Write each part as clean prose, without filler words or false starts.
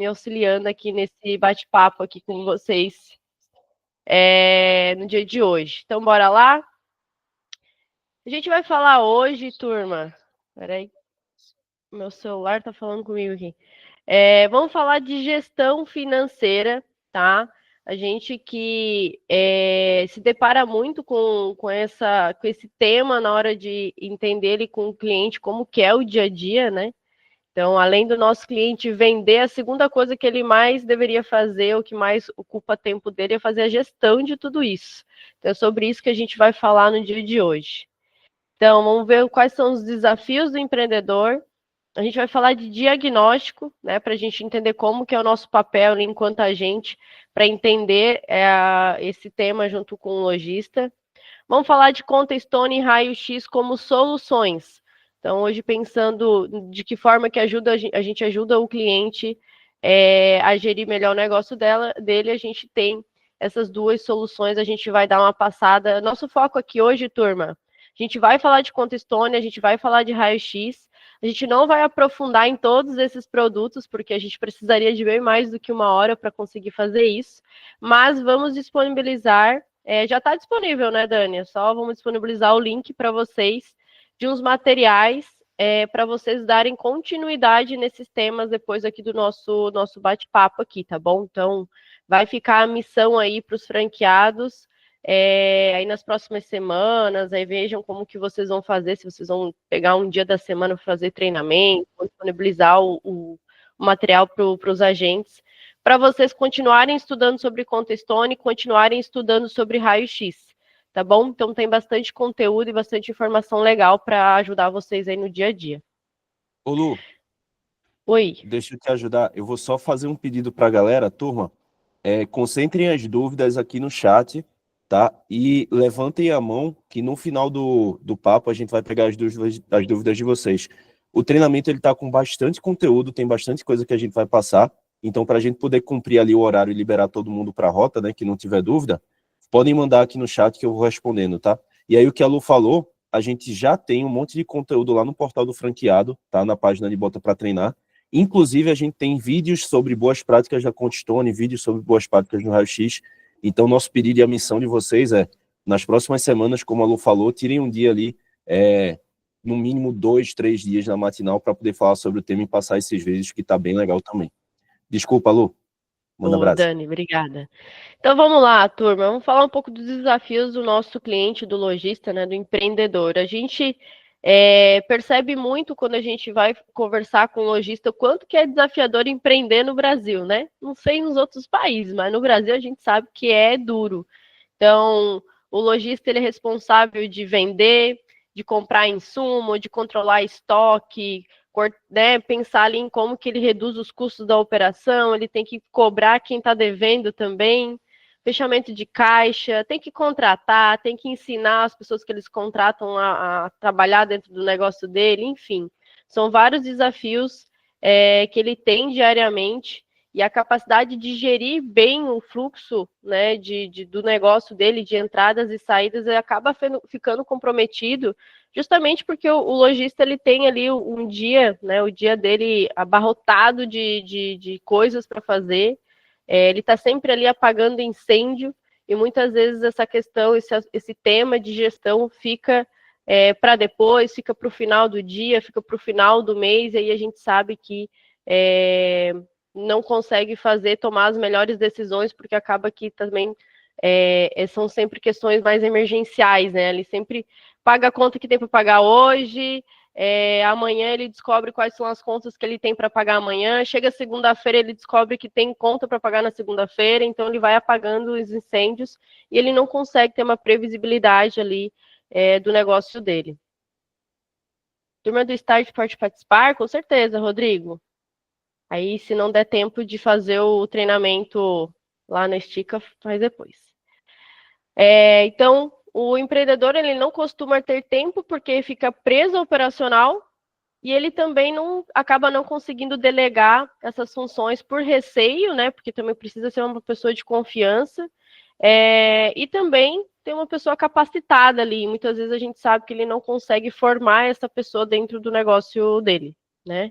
me auxiliando aqui nesse bate-papo aqui com vocês no dia de hoje. Então, bora lá? A gente vai falar hoje, turma. Peraí, meu celular tá falando comigo aqui. Vamos falar de gestão financeira, tá? A gente que se depara muito com esse tema na hora de entender ele com o cliente, como que é o dia a dia, né? Então, além do nosso cliente vender, a segunda coisa que ele mais deveria fazer, o que mais ocupa tempo dele, é fazer a gestão de tudo isso. Então, é sobre isso que a gente vai falar no dia de hoje. Então, vamos ver quais são os desafios do empreendedor. A gente vai falar de diagnóstico, né, para a gente entender como que é o nosso papel enquanto agente, para entender esse tema junto com o lojista. Vamos falar de conta Stone e raio-x como soluções. Então, hoje pensando de que forma que a gente ajuda o cliente a gerir melhor o negócio dele, a gente tem essas duas soluções, a gente vai dar uma passada. Nosso foco aqui hoje, turma, a gente vai falar de conta Stone, a gente vai falar de raio-x, a gente não vai aprofundar em todos esses produtos, porque a gente precisaria de bem mais do que uma hora para conseguir fazer isso, mas vamos disponibilizar, já está disponível, né, Dani? Só vamos disponibilizar o link para vocês de uns materiais para vocês darem continuidade nesses temas depois aqui do nosso bate-papo aqui, tá bom? Então, vai ficar a missão aí para os franqueados, aí nas próximas semanas, aí vejam como que vocês vão fazer, se vocês vão pegar um dia da semana para fazer treinamento, disponibilizar o material para os agentes, para vocês continuarem estudando sobre conta Stone, continuarem estudando sobre raio-x, tá bom? Então tem bastante conteúdo e bastante informação legal para ajudar vocês aí no dia a dia. Ô Lu, Oi. deixa eu te ajudar. Eu vou só fazer um pedido para a galera, turma. Concentrem as dúvidas aqui no chat, tá? E levantem a mão, que no final do papo a gente vai pegar as dúvidas de vocês. O treinamento ele tá com bastante conteúdo, tem bastante coisa que a gente vai passar. Então, para a gente poder cumprir ali o horário e liberar todo mundo para a rota, né? Que não tiver dúvida, podem mandar aqui no chat que eu vou respondendo, tá? E aí o que a Lu falou, a gente já tem um monte de conteúdo lá no portal do franqueado, tá? Na página de Bota para Treinar. Inclusive, a gente tem vídeos sobre boas práticas da Conta Stone, vídeos sobre boas práticas no raio-x. Então, nosso pedido e a missão de vocês nas próximas semanas, como a Lu falou, tirem um dia ali, no mínimo 2, 3 dias na matinal para poder falar sobre o tema e passar esses vídeos, que está bem legal também. Desculpa, Lu. Manda abraço. Dani, obrigada. Então vamos lá, turma. Vamos falar um pouco dos desafios do nosso cliente, do lojista, né, do empreendedor. A gente percebe muito quando a gente vai conversar com o lojista o quanto que é desafiador empreender no Brasil, né? Não sei nos outros países, mas no Brasil a gente sabe que é duro. Então, o lojista ele é responsável de vender, de comprar insumo, de controlar estoque, né, pensar ali em como que ele reduz os custos da operação, ele tem que cobrar quem está devendo também, fechamento de caixa, tem que contratar, tem que ensinar as pessoas que eles contratam a trabalhar dentro do negócio dele, enfim. São vários desafios que ele tem diariamente e a capacidade de gerir bem o fluxo, né, do negócio dele, de entradas e saídas, ele acaba ficando comprometido justamente porque o lojista ele tem ali um dia, né, o dia dele abarrotado de coisas para fazer, ele está sempre ali apagando incêndio, e muitas vezes essa questão, esse tema de gestão fica para depois, fica para o final do dia, fica para o final do mês, e aí a gente sabe que não consegue tomar as melhores decisões, porque acaba que também são sempre questões mais emergenciais, né? Ele sempre paga a conta que tem para pagar hoje, amanhã ele descobre quais são as contas que ele tem para pagar amanhã, chega segunda-feira ele descobre que tem conta para pagar na segunda-feira, então ele vai apagando os incêndios e ele não consegue ter uma previsibilidade ali do negócio dele. Turma do Start pode participar? Com certeza, Rodrigo. Aí, se não der tempo de fazer o treinamento lá na Estica, faz depois. Então, o empreendedor ele não costuma ter tempo porque fica preso ao operacional e ele também acaba não conseguindo delegar essas funções por receio, né? Porque também precisa ser uma pessoa de confiança e também ter uma pessoa capacitada ali. Muitas vezes a gente sabe que ele não consegue formar essa pessoa dentro do negócio dele, né?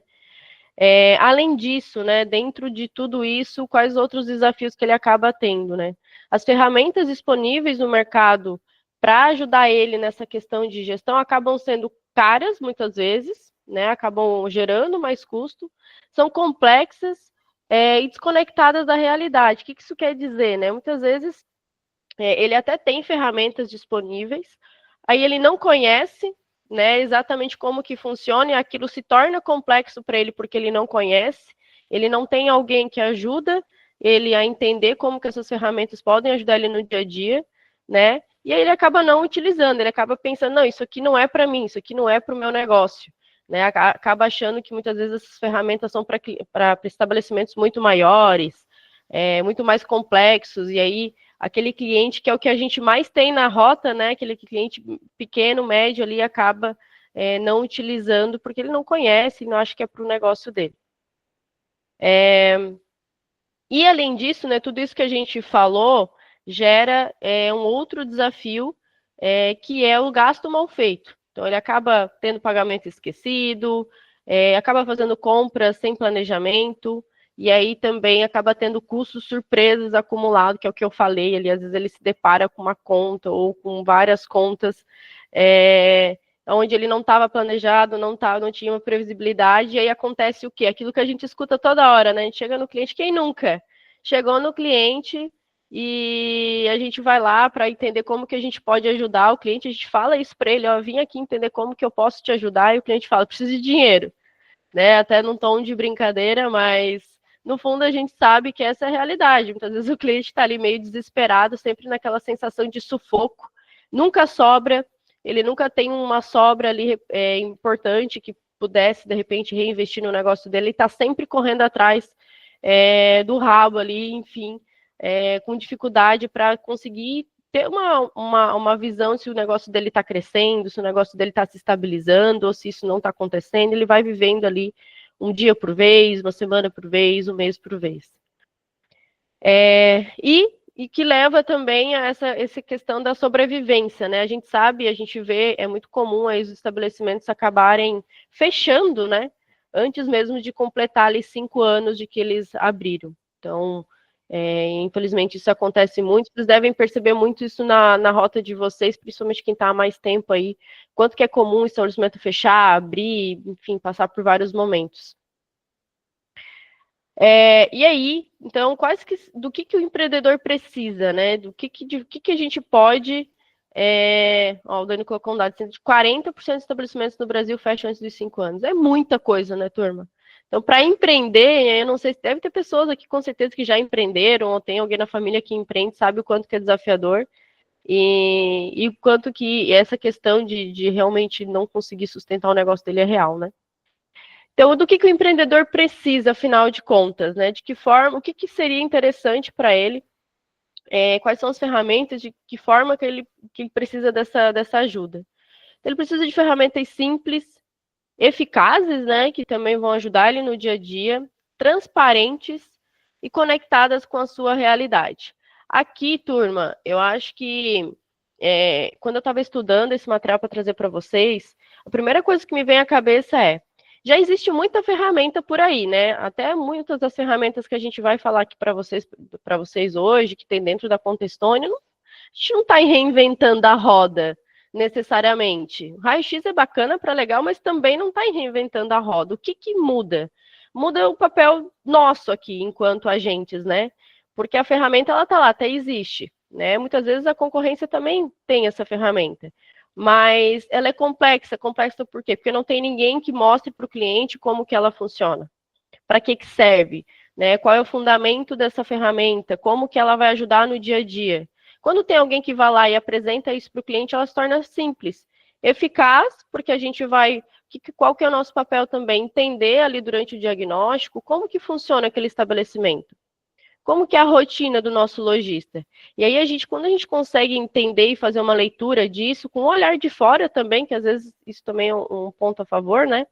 Além disso, né, dentro de tudo isso, quais outros desafios que ele acaba tendo, né? As ferramentas disponíveis no mercado para ajudar ele nessa questão de gestão acabam sendo caras, muitas vezes, né? Acabam gerando mais custo, são complexas e desconectadas da realidade. O que isso quer dizer, né? Muitas vezes ele até tem ferramentas disponíveis, aí ele não conhece, né, exatamente como que funciona, e aquilo se torna complexo para ele porque ele não conhece, ele não tem alguém que ajuda ele a entender como que essas ferramentas podem ajudar ele no dia a dia, né? E aí ele acaba não utilizando, ele acaba pensando, não, isso aqui não é para mim, isso aqui não é para o meu negócio, né? Acaba achando que muitas vezes essas ferramentas são para estabelecimentos muito maiores, muito mais complexos, e aí aquele cliente que é o que a gente mais tem na rota, né? Aquele cliente pequeno, médio ali, acaba não utilizando porque ele não conhece, não acha que é para o negócio dele. E além disso, né, tudo isso que a gente falou gera um outro desafio, que é o gasto mal feito. Então, ele acaba tendo pagamento esquecido, acaba fazendo compras sem planejamento, e aí também acaba tendo custos surpresas acumulados, que é o que eu falei ali, às vezes ele se depara com uma conta ou com várias contas, onde ele não estava planejado, não tinha uma previsibilidade, e aí acontece o quê? Aquilo que a gente escuta toda hora, né? A gente chega no cliente, quem nunca? Chegou no cliente e a gente vai lá para entender como que a gente pode ajudar o cliente, a gente fala isso para ele, ó, vim aqui entender como que eu posso te ajudar, e o cliente fala, preciso de dinheiro, né? Até num tom de brincadeira, mas no fundo a gente sabe que essa é a realidade. Muitas vezes o cliente está ali meio desesperado, sempre naquela sensação de sufoco, nunca sobra, ele nunca tem uma sobra ali importante que pudesse, de repente, reinvestir no negócio dele, ele está sempre correndo atrás do rabo ali, enfim, com dificuldade para conseguir ter uma visão se o negócio dele está crescendo, se o negócio dele está se estabilizando, ou se isso não está acontecendo, ele vai vivendo ali um dia por vez, uma semana por vez, um mês por vez. E que leva também a essa questão da sobrevivência, né? A gente sabe, a gente vê, é muito comum aí os estabelecimentos acabarem fechando, né? Antes mesmo de completar ali 5 anos de que eles abriram. Então, infelizmente, isso acontece muito. Vocês devem perceber muito isso na rota de vocês, principalmente quem está há mais tempo aí. Quanto que é comum o estabelecimento fechar, abrir, enfim, passar por vários momentos. E aí, então, do que o empreendedor precisa, né? Do que a gente pode. O Dani colocou um dado: de 40% dos estabelecimentos no Brasil fecham antes dos 5 anos. É muita coisa, né, turma? Então, para empreender, eu não sei se deve ter pessoas aqui com certeza que já empreenderam, ou tem alguém na família que empreende, sabe o quanto que é desafiador, e o quanto que essa questão de realmente não conseguir sustentar o negócio dele é real, né? Então, do que o empreendedor precisa, afinal de contas, né? De que forma, o que seria interessante para ele? Quais são as ferramentas, de que forma que ele precisa dessa ajuda? Ele precisa de ferramentas simples, eficazes, né? Que também vão ajudar ele no dia a dia, transparentes e conectadas com a sua realidade. Aqui, turma, eu acho que quando eu estava estudando esse material para trazer para vocês, a primeira coisa que me vem à cabeça já existe muita ferramenta por aí, né? Até muitas das ferramentas que a gente vai falar aqui para vocês hoje, que tem dentro da Contestone, a gente não está reinventando a roda necessariamente. O raio-x é bacana para legal, mas também não está reinventando a roda. O que muda? Muda o papel nosso aqui, enquanto agentes, né? Porque a ferramenta, ela está lá, até existe, né? Muitas vezes a concorrência também tem essa ferramenta. Mas ela é complexa por quê? Porque não tem ninguém que mostre para o cliente como que ela funciona, para que serve, né? Qual é o fundamento dessa ferramenta, como que ela vai ajudar no dia a dia. Quando tem alguém que vai lá e apresenta isso para o cliente, ela se torna simples, eficaz, porque a gente vai, qual que é o nosso papel também? Entender ali durante o diagnóstico como que funciona aquele estabelecimento. Como que é a rotina do nosso lojista? E aí, quando a gente consegue entender e fazer uma leitura disso, com um olhar de fora também, que às vezes isso também é um ponto a favor, né?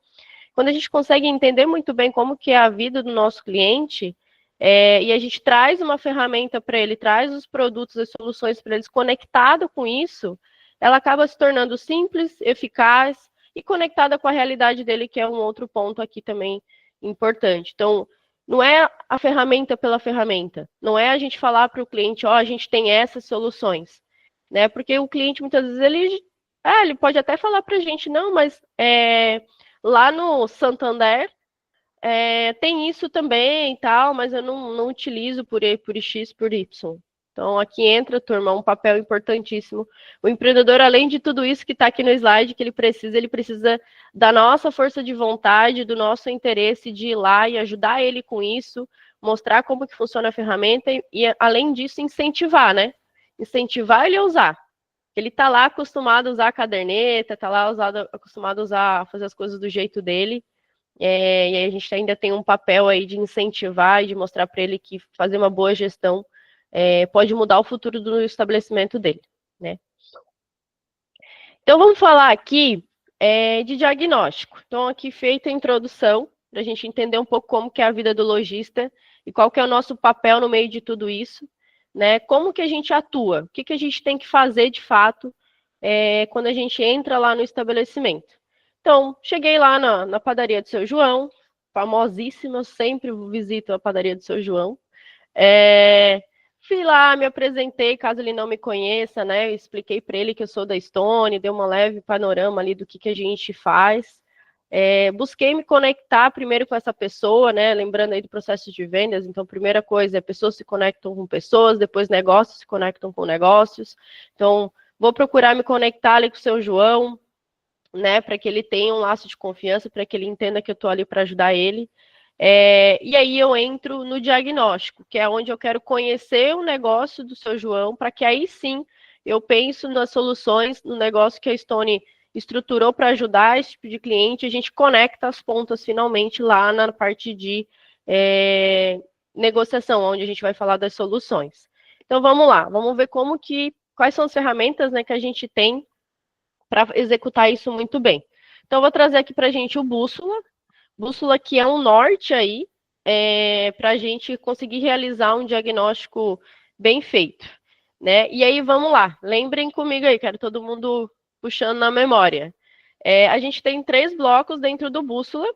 Quando a gente consegue entender muito bem como que é a vida do nosso cliente, e a gente traz uma ferramenta para ele, traz os produtos, as soluções para eles conectado com isso, ela acaba se tornando simples, eficaz e conectada com a realidade dele, que é um outro ponto aqui também importante. Então, não é a ferramenta pela ferramenta, não é a gente falar para o cliente, ó, a gente tem essas soluções, né? Porque o cliente muitas vezes ele pode até falar para a gente, não, mas lá no Santander tem isso também e tal, mas eu não utilizo por X, por Y. Então, aqui entra, turma, um papel importantíssimo. O empreendedor, além de tudo isso que está aqui no slide, que ele precisa da nossa força de vontade, do nosso interesse de ir lá e ajudar ele com isso, mostrar como que funciona a ferramenta e além disso, incentivar, né? Incentivar ele a usar. Ele está lá acostumado a usar a caderneta, está lá acostumado a usar, fazer as coisas do jeito dele, e aí a gente ainda tem um papel aí de incentivar e de mostrar para ele que fazer uma boa gestão pode mudar o futuro do estabelecimento dele, né? Então, vamos falar aqui de diagnóstico. Então, aqui feita a introdução, para a gente entender um pouco como que é a vida do lojista e qual que é o nosso papel no meio de tudo isso, né? Como que a gente atua, o que que a gente tem que fazer, de fato, quando a gente entra lá no estabelecimento. Então, cheguei lá na padaria do Seu João, famosíssima, eu sempre visito a padaria do Seu João. Fui lá, me apresentei, caso ele não me conheça, né? Eu expliquei para ele que eu sou da Stone, dei uma leve panorama ali do que a gente faz. Busquei me conectar primeiro com essa pessoa, né? Lembrando aí do processo de vendas. Então, primeira coisa pessoas se conectam com pessoas, depois negócios se conectam com negócios. Então, vou procurar me conectar ali com o Seu João, né? Para que ele tenha um laço de confiança, para que ele entenda que eu estou ali para ajudar ele. E aí eu entro no diagnóstico, que é onde eu quero conhecer o negócio do Seu João, para que aí sim eu penso nas soluções, no negócio que a Stone estruturou para ajudar esse tipo de cliente, a gente conecta as pontas finalmente lá na parte de negociação, onde a gente vai falar das soluções. Então vamos lá, vamos ver quais são as ferramentas, né, que a gente tem para executar isso muito bem. Então eu vou trazer aqui para a gente o Bússola que é um norte aí, para a gente conseguir realizar um diagnóstico bem feito, né? E aí, vamos lá, lembrem comigo aí, quero todo mundo puxando na memória. A gente tem 3 blocos dentro do Bússola,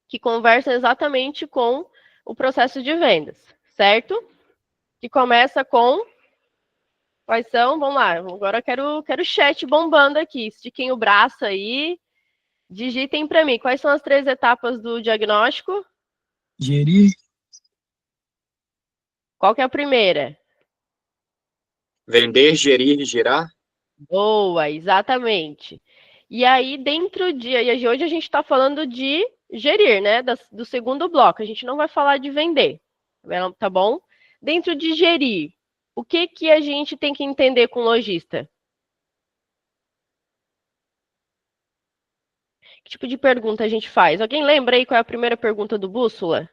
que conversam exatamente com o processo de vendas, certo? Que começa com... Quais são? Vamos lá, agora eu quero chat bombando aqui, estiquem o braço aí, digitem para mim, quais são as 3 etapas do diagnóstico? Gerir. Qual que é a primeira? Vender, gerir, girar. Boa, exatamente. E aí, e hoje a gente está falando de gerir, né? Do segundo bloco. A gente não vai falar de vender, tá bom? Dentro de gerir, o que a gente tem que entender com lojista? Que tipo de pergunta a gente faz? Alguém lembra aí qual é a primeira pergunta do Bússola?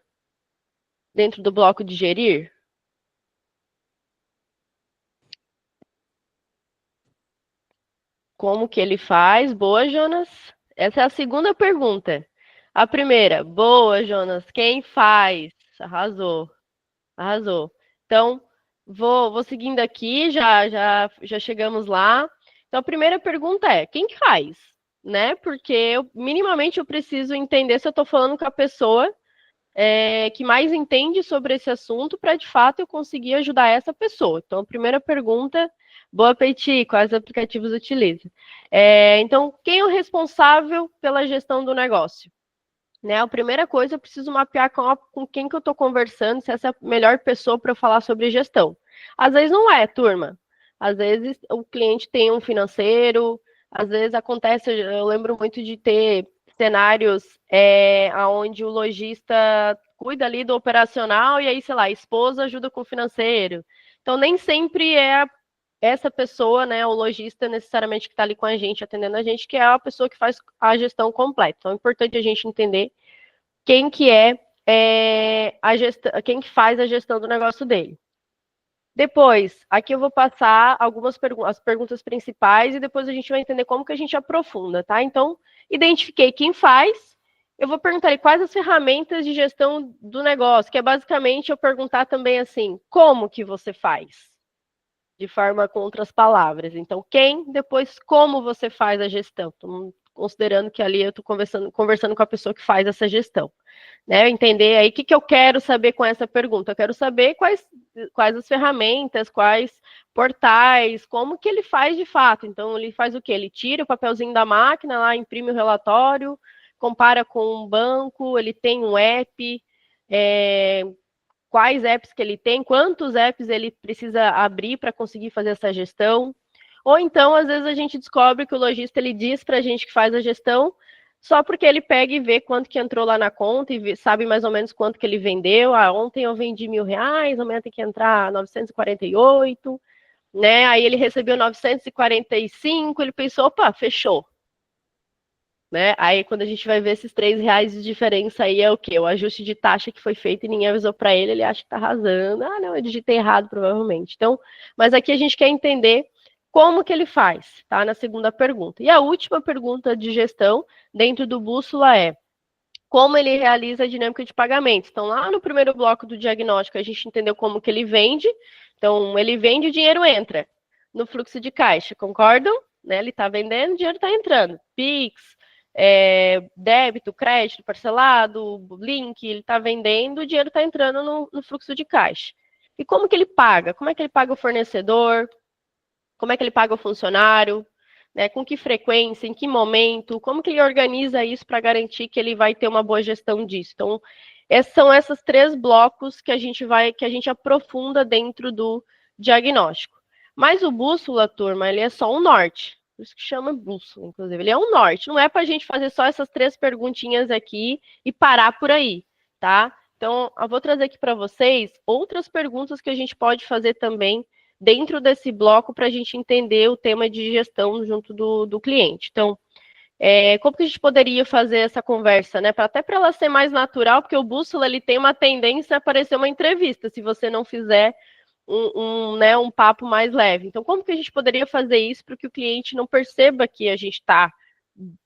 Dentro do bloco de gerir? Como que ele faz? Boa, Jonas. Essa é a segunda pergunta. A primeira, boa, Jonas. Quem faz? Arrasou. Arrasou. Então, vou seguindo aqui, já chegamos lá. Então, a primeira pergunta é, quem faz? Né? Porque minimamente eu preciso entender se eu estou falando com a pessoa que mais entende sobre esse assunto para, de fato, eu conseguir ajudar essa pessoa. Então, a primeira pergunta, boa apetite, quais aplicativos utiliza? Então, quem é o responsável pela gestão do negócio? Né, a primeira coisa, eu preciso mapear com quem que eu estou conversando, se essa é a melhor pessoa para eu falar sobre gestão. Às vezes não é, turma. Às vezes o cliente tem um financeiro, às vezes acontece, eu lembro muito de ter cenários onde o lojista cuida ali do operacional e aí, sei lá, a esposa ajuda com o financeiro. Então, nem sempre é essa pessoa, né, o lojista necessariamente que está ali com a gente, atendendo a gente, que é a pessoa que faz a gestão completa. Então, é importante a gente entender quem que quem que faz a gestão do negócio dele. Depois, aqui eu vou passar as perguntas principais e depois a gente vai entender como que a gente aprofunda, tá? Então, identifiquei quem faz, eu vou perguntar quais as ferramentas de gestão do negócio, que é basicamente eu perguntar também assim, como que você faz? De forma com outras palavras. Então, quem, depois como você faz a gestão. Então, considerando que ali eu estou conversando com a pessoa que faz essa gestão. Né, entender aí o que eu quero saber com essa pergunta. Eu quero saber quais as ferramentas, quais portais, como que ele faz de fato. Então, ele faz o quê? Ele tira o papelzinho da máquina, lá imprime o relatório, compara com um banco, ele tem um app, quais apps que ele tem, quantos apps ele precisa abrir para conseguir fazer essa gestão. Ou então, às vezes, a gente descobre que o lojista ele diz para a gente que faz a gestão, só porque ele pega e vê quanto que entrou lá na conta e sabe mais ou menos quanto que ele vendeu. Ah, ontem eu vendi R$1.000, amanhã tem que entrar 948, né? Aí ele recebeu 945, ele pensou, opa, fechou. Né? Aí quando a gente vai ver esses R$3 de diferença aí é o quê? O ajuste de taxa que foi feito e ninguém avisou para ele, ele acha que está arrasando. Ah, não, eu digitei errado provavelmente. Então, mas aqui a gente quer entender como que ele faz, tá? Na segunda pergunta. E a última pergunta de gestão dentro do Bússola é como ele realiza a dinâmica de pagamentos. Então, lá no primeiro bloco do diagnóstico, a gente entendeu como que ele vende. Então, ele vende, o dinheiro entra no fluxo de caixa, concordam? Né? Ele está vendendo, o dinheiro está entrando. Pix, débito, crédito, parcelado, link, ele está vendendo, o dinheiro está entrando no fluxo de caixa. E como que ele paga? Como é que ele paga o fornecedor? Como é que ele paga o funcionário, né? Com que frequência, em que momento, como que ele organiza isso para garantir que ele vai ter uma boa gestão disso. Então, são esses 3 blocos que a gente aprofunda dentro do diagnóstico. Mas o bússola, turma, ele é só um norte. Por isso que chama bússola, inclusive. Ele é um norte. Não é para a gente fazer só essas 3 perguntinhas aqui e parar por aí, tá? Então, eu vou trazer aqui para vocês outras perguntas que a gente pode fazer também dentro desse bloco para a gente entender o tema de gestão junto do cliente. Então, como que a gente poderia fazer essa conversa, né? Até para ela ser mais natural, porque o bússola ele tem uma tendência a parecer uma entrevista, se você não fizer um papo mais leve. Então, como que a gente poderia fazer isso para que o cliente não perceba que a gente está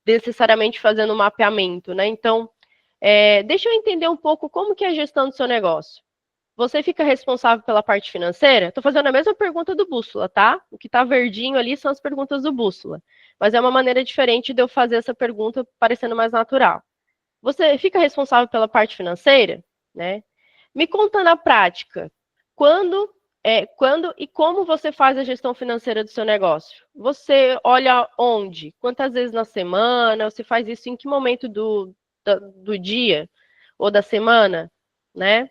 necessariamente fazendo um mapeamento, né? Então, deixa eu entender um pouco como que é a gestão do seu negócio. Você fica responsável pela parte financeira? Estou fazendo a mesma pergunta do Bússola, tá? O que está verdinho ali são as perguntas do Bússola. Mas é uma maneira diferente de eu fazer essa pergunta parecendo mais natural. Você fica responsável pela parte financeira? Né? Me conta na prática, quando e como você faz a gestão financeira do seu negócio? Você olha onde? Quantas vezes na semana? Você faz isso em que momento do dia ou da semana? Né?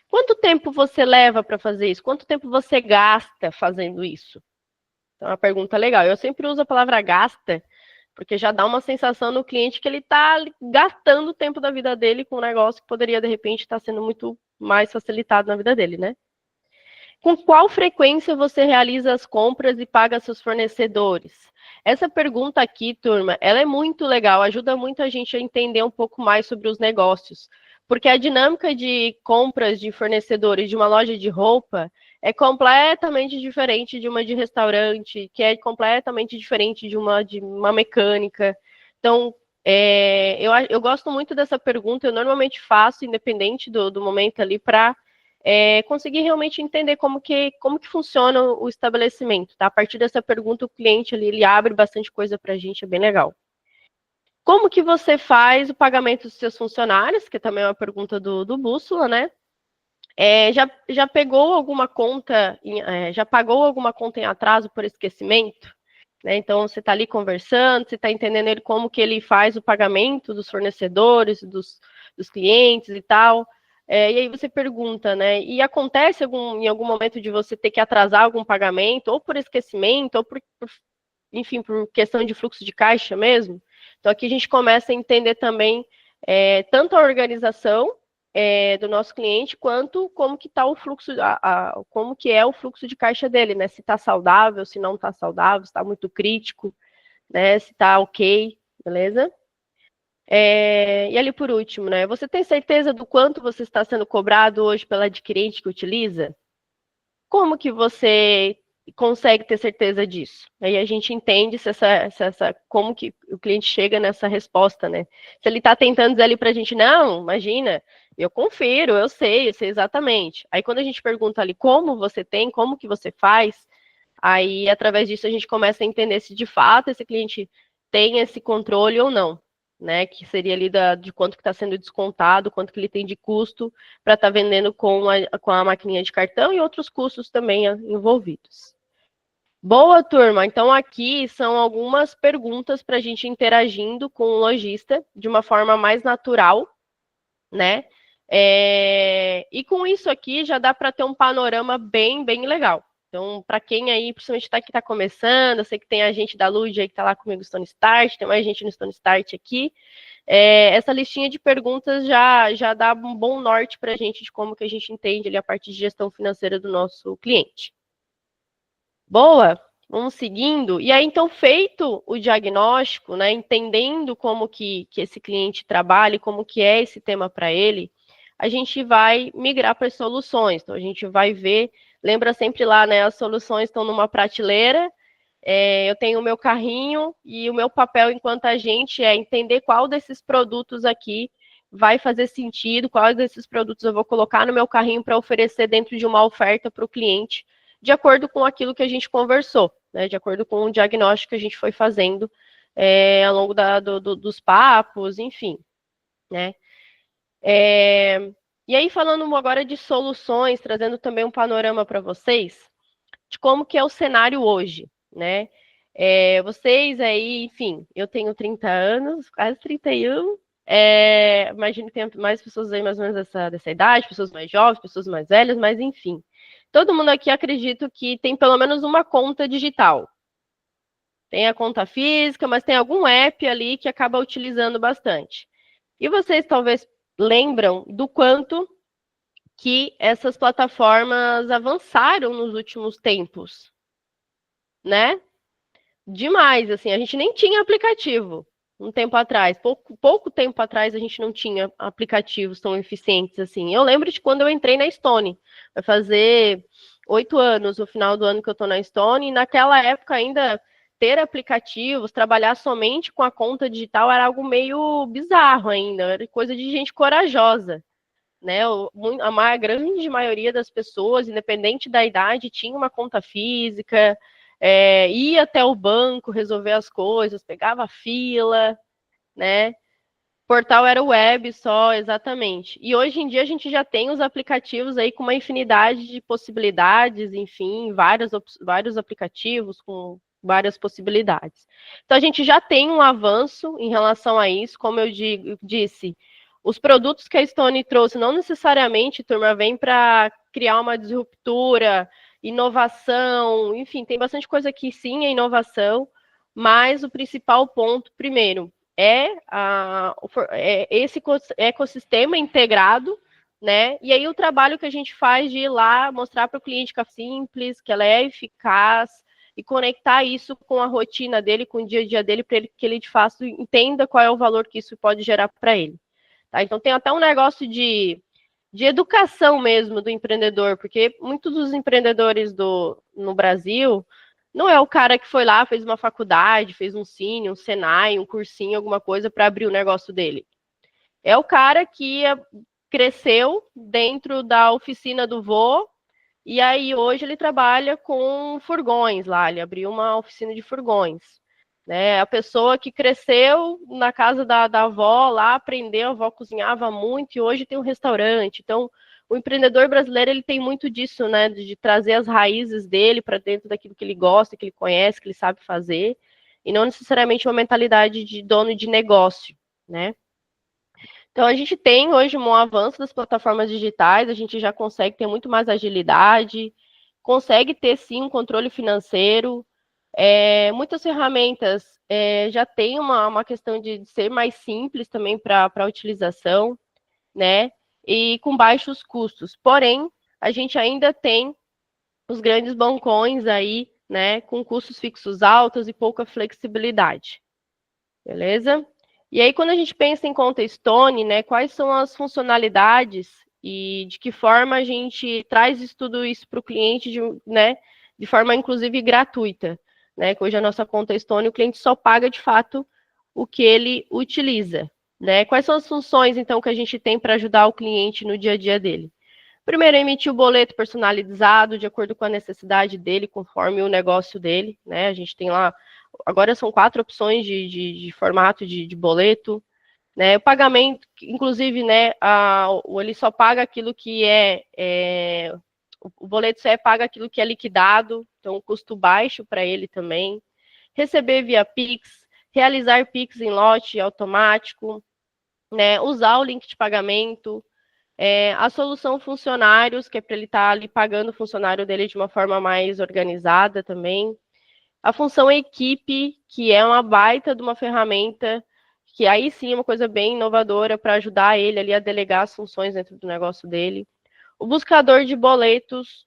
Quanto tempo você leva para fazer isso? Quanto tempo você gasta fazendo isso? Então, é uma pergunta legal. Eu sempre uso a palavra gasta, porque já dá uma sensação no cliente que ele está gastando o tempo da vida dele com um negócio que poderia, de repente, estar sendo muito mais facilitado na vida dele, né? Com qual frequência você realiza as compras e paga seus fornecedores? Essa pergunta aqui, turma, ela é muito legal, ajuda muito a gente a entender um pouco mais sobre os negócios. Porque a dinâmica de compras de fornecedores de uma loja de roupa é completamente diferente de uma de restaurante, que é completamente diferente de uma mecânica. Então, eu gosto muito dessa pergunta, eu normalmente faço, independente do momento ali, para conseguir realmente entender como que funciona o estabelecimento. Tá? A partir dessa pergunta, o cliente ali, ele abre bastante coisa para a gente, é bem legal. Como que você faz o pagamento dos seus funcionários, que também é uma pergunta do Bússola, né? Já pegou alguma conta, já pagou alguma conta em atraso por esquecimento? Né? Então, você está ali conversando, você está entendendo ele como que ele faz o pagamento dos fornecedores, dos clientes e tal. E aí você pergunta, né? E acontece em algum momento de você ter que atrasar algum pagamento, ou por esquecimento, ou enfim, por questão de fluxo de caixa mesmo? Então, aqui a gente começa a entender também tanto a organização do nosso cliente, quanto como que está o fluxo, como que é o fluxo de caixa dele, né? Se está saudável, se não está saudável, se está muito crítico, né? Se está ok, beleza? E ali por último, né? Você tem certeza do quanto você está sendo cobrado hoje pela adquirente que utiliza? Como que você consegue ter certeza disso? Aí a gente entende como que o cliente chega nessa resposta, né? Se ele está tentando dizer ali para a gente, não, imagina, eu confiro, eu sei exatamente. Aí quando a gente pergunta ali como você tem, como que você faz, aí através disso a gente começa a entender se de fato esse cliente tem esse controle ou não, né? Que seria ali de quanto que está sendo descontado, quanto que ele tem de custo para estar vendendo com a maquininha de cartão e outros custos também envolvidos. Boa, turma. Então, aqui são algumas perguntas para a gente interagindo com o lojista de uma forma mais natural, né? E com isso aqui já dá para ter um panorama bem legal. Então, para quem aí, principalmente que está começando, eu sei que tem a gente da Lud aí que está lá comigo no Stone Start, tem mais gente no Stone Start aqui. Essa listinha de perguntas já dá um bom norte para a gente de como que a gente entende ali a parte de gestão financeira do nosso cliente. Boa? Vamos seguindo. E aí, então, feito o diagnóstico, né, entendendo como que esse cliente trabalha e como que é esse tema para ele, a gente vai migrar para as soluções. Então, a gente vai ver, lembra sempre lá, né, as soluções estão numa prateleira, eu tenho o meu carrinho e o meu papel enquanto agente é entender qual desses produtos aqui vai fazer sentido, quais desses produtos eu vou colocar no meu carrinho para oferecer dentro de uma oferta para o cliente, de acordo com aquilo que a gente conversou, né, de acordo com o diagnóstico que a gente foi fazendo ao longo dos papos, enfim, né. E aí, falando agora de soluções, trazendo também um panorama para vocês, de como que é o cenário hoje, né. Vocês aí, enfim, eu tenho 30 anos, quase 31, imagino que tem mais pessoas aí mais ou menos dessa idade, pessoas mais jovens, pessoas mais velhas, mas enfim. Todo mundo aqui, acredito que tem pelo menos uma conta digital. Tem a conta física, mas tem algum app ali que acaba utilizando bastante. E vocês talvez lembram do quanto que essas plataformas avançaram nos últimos tempos, né? Demais, assim, a gente nem tinha aplicativo um tempo atrás, pouco tempo atrás a gente não tinha aplicativos tão eficientes assim. Eu lembro de quando eu entrei na Stone, vai fazer 8 anos, no final do ano que eu estou na Stone, e naquela época ainda ter aplicativos, trabalhar somente com a conta digital era algo meio bizarro ainda, era coisa de gente corajosa, né? A grande maioria das pessoas, independente da idade, tinha uma conta física, ia até o banco resolver as coisas, pegava fila, né? Portal era web só, exatamente. E hoje em dia a gente já tem os aplicativos aí com uma infinidade de possibilidades, enfim, vários aplicativos com várias possibilidades. Então a gente já tem um avanço em relação a isso, como eu disse, os produtos que a Stone trouxe não necessariamente, turma, vem para criar uma disruptura, inovação, enfim, tem bastante coisa que sim é inovação, mas o principal ponto, primeiro, esse ecossistema integrado, né? E aí o trabalho que a gente faz de ir lá mostrar para o cliente que é simples, que ela é eficaz, e conectar isso com a rotina dele, com o dia a dia dele, para que ele de fato entenda qual é o valor que isso pode gerar para ele. Tá? Então tem até um negócio de educação mesmo do empreendedor, porque muitos dos empreendedores no Brasil não é o cara que foi lá, fez uma faculdade, fez um Cine, um Senai, um cursinho, alguma coisa para abrir o negócio dele. É o cara que cresceu dentro da oficina do vô, e aí hoje ele trabalha com furgões lá, ele abriu uma oficina de furgões. Né? A pessoa que cresceu na casa da avó lá, aprendeu, a avó cozinhava muito e hoje tem um restaurante. Então, o empreendedor brasileiro ele tem muito disso, né? De trazer as raízes dele para dentro daquilo que ele gosta, que ele conhece, que ele sabe fazer, e não necessariamente uma mentalidade de dono de negócio, né? Então, a gente tem hoje um avanço das plataformas digitais, a gente já consegue ter muito mais agilidade, consegue ter, sim, um controle financeiro. Muitas ferramentas já tem uma questão de ser mais simples também para a utilização, né? E com baixos custos. Porém, a gente ainda tem os grandes bancões aí, né? Com custos fixos altos e pouca flexibilidade. Beleza? E aí, quando a gente pensa em conta Stone, né? Quais são as funcionalidades e de que forma a gente traz tudo isso para o cliente, né? De forma, inclusive, gratuita. Né, que hoje a nossa conta Stone, o cliente só paga, de fato, o que ele utiliza. Né? Quais são as funções, então, que a gente tem para ajudar o cliente no dia a dia dele? Primeiro, emitir o boleto personalizado, de acordo com a necessidade dele, conforme o negócio dele. Né? A gente tem lá agora são 4 opções de formato de boleto, né? O pagamento, inclusive, né, ele só paga aquilo que o boleto só paga aquilo que é liquidado, então custo baixo para ele também. Receber via Pix, realizar Pix em lote automático, né, usar o link de pagamento, a solução funcionários, que é para ele estar ali pagando o funcionário dele de uma forma mais organizada também. A função equipe, que é uma baita de uma ferramenta, que aí sim é uma coisa bem inovadora para ajudar ele ali a delegar as funções dentro do negócio dele. O buscador de boletos,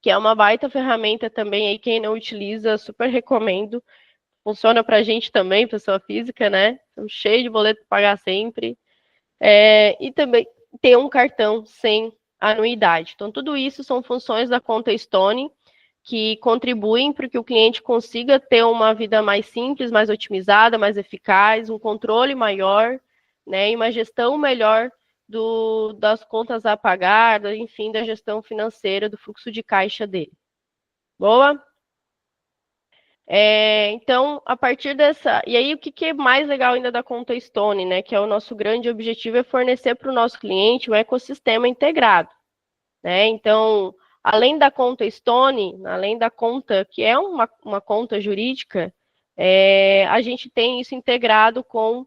que é uma baita ferramenta também, aí quem não utiliza, super recomendo. Funciona para a gente também, pessoa física, né? Estamos cheios de boleto para pagar sempre. E também ter um cartão sem anuidade. Então, tudo isso são funções da conta Stone que contribuem para que o cliente consiga ter uma vida mais simples, mais otimizada, mais eficaz, um controle maior, né, e uma gestão melhor das contas a pagar, enfim, da gestão financeira, do fluxo de caixa dele. Boa? Então, a partir dessa... E aí, o que é mais legal ainda da conta Stone, né? Que é o nosso grande objetivo, é fornecer para o nosso cliente um ecossistema integrado, né? Então, além da conta Stone, além da conta, que é uma conta jurídica, a gente tem isso integrado com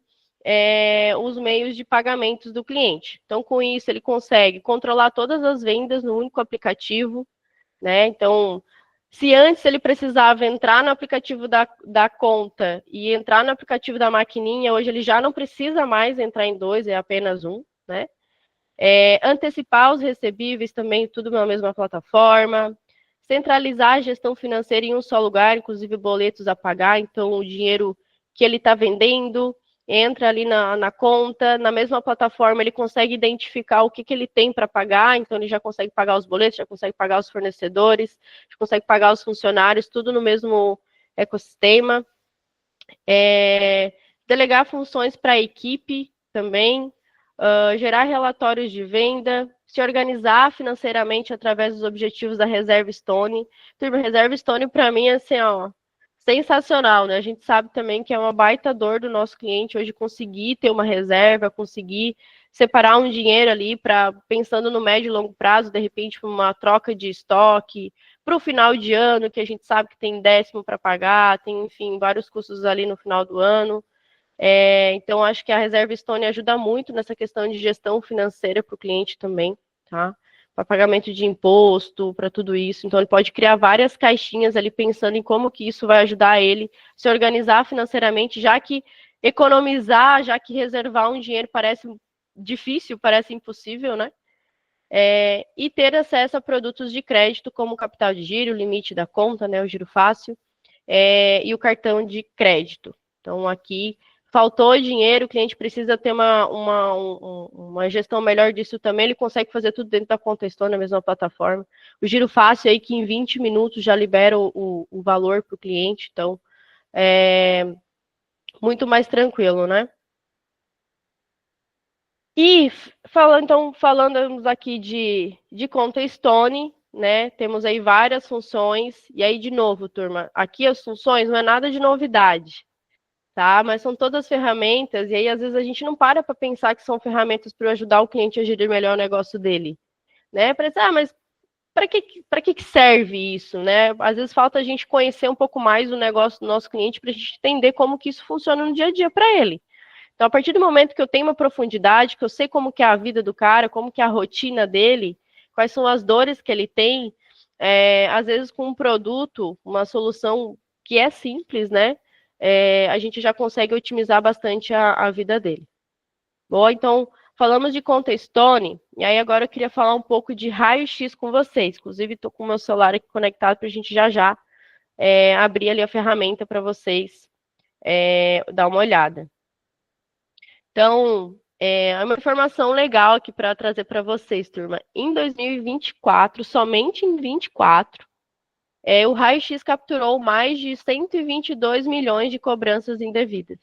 os meios de pagamentos do cliente. Então, com isso, ele consegue controlar todas as vendas no único aplicativo, né? Então, se antes ele precisava entrar no aplicativo da conta e entrar no aplicativo da maquininha, hoje ele já não precisa mais entrar em dois, é apenas um, né? Antecipar os recebíveis também, tudo na mesma plataforma. Centralizar a gestão financeira em um só lugar, inclusive boletos a pagar, então o dinheiro que ele está vendendo entra ali na conta, na mesma plataforma ele consegue identificar o que ele tem para pagar, então ele já consegue pagar os boletos, já consegue pagar os fornecedores, já consegue pagar os funcionários, tudo no mesmo ecossistema. Delegar funções para a equipe também, gerar relatórios de venda, se organizar financeiramente através dos objetivos da Reserva Stone. Turma, Reserva Stone, para mim, é assim, ó, sensacional, né? A gente sabe também que é uma baita dor do nosso cliente hoje conseguir ter uma reserva, conseguir separar um dinheiro ali para, pensando no médio e longo prazo, de repente, uma troca de estoque, para o final de ano, que a gente sabe que tem 10º para pagar, tem, enfim, vários custos ali no final do ano. Então, acho que a Reserva Stone ajuda muito nessa questão de gestão financeira para o cliente também, tá? Para pagamento de imposto, para tudo isso. Então, ele pode criar várias caixinhas ali pensando em como que isso vai ajudar ele a se organizar financeiramente, já que economizar, já que reservar um dinheiro parece difícil, parece impossível, né? E ter acesso a produtos de crédito, como o capital de giro, o limite da conta, né, o giro fácil, e o cartão de crédito. Então, aqui, faltou dinheiro, o cliente precisa ter uma gestão melhor disso também, ele consegue fazer tudo dentro da conta Stone, na mesma plataforma. O giro fácil aí, que em 20 minutos já libera o valor para o cliente, então, muito mais tranquilo, né? E falando aqui de conta Stone, né? Temos aí várias funções. E aí, de novo, turma, aqui as funções não é nada de novidade, tá? Mas são todas ferramentas, e aí às vezes a gente não para pensar que são ferramentas para ajudar o cliente a gerir melhor o negócio dele, né? Mas para que serve isso, né? Às vezes falta a gente conhecer um pouco mais o negócio do nosso cliente para a gente entender como que isso funciona no dia a dia para ele. Então, a partir do momento que eu tenho uma profundidade, que eu sei como que é a vida do cara, como que é a rotina dele, quais são as dores que ele tem, às vezes com um produto, uma solução que é simples, né? A gente já consegue otimizar bastante a vida dele. Bom, então, falamos de conta Stone, e aí agora eu queria falar um pouco de raio-x com vocês. Inclusive, estou com o meu celular aqui conectado para a gente já abrir ali a ferramenta para vocês dar uma olhada. Então, é uma informação legal aqui para trazer para vocês, turma. Em 2024, somente em 2024, o raio-x capturou mais de 122 milhões de cobranças indevidas.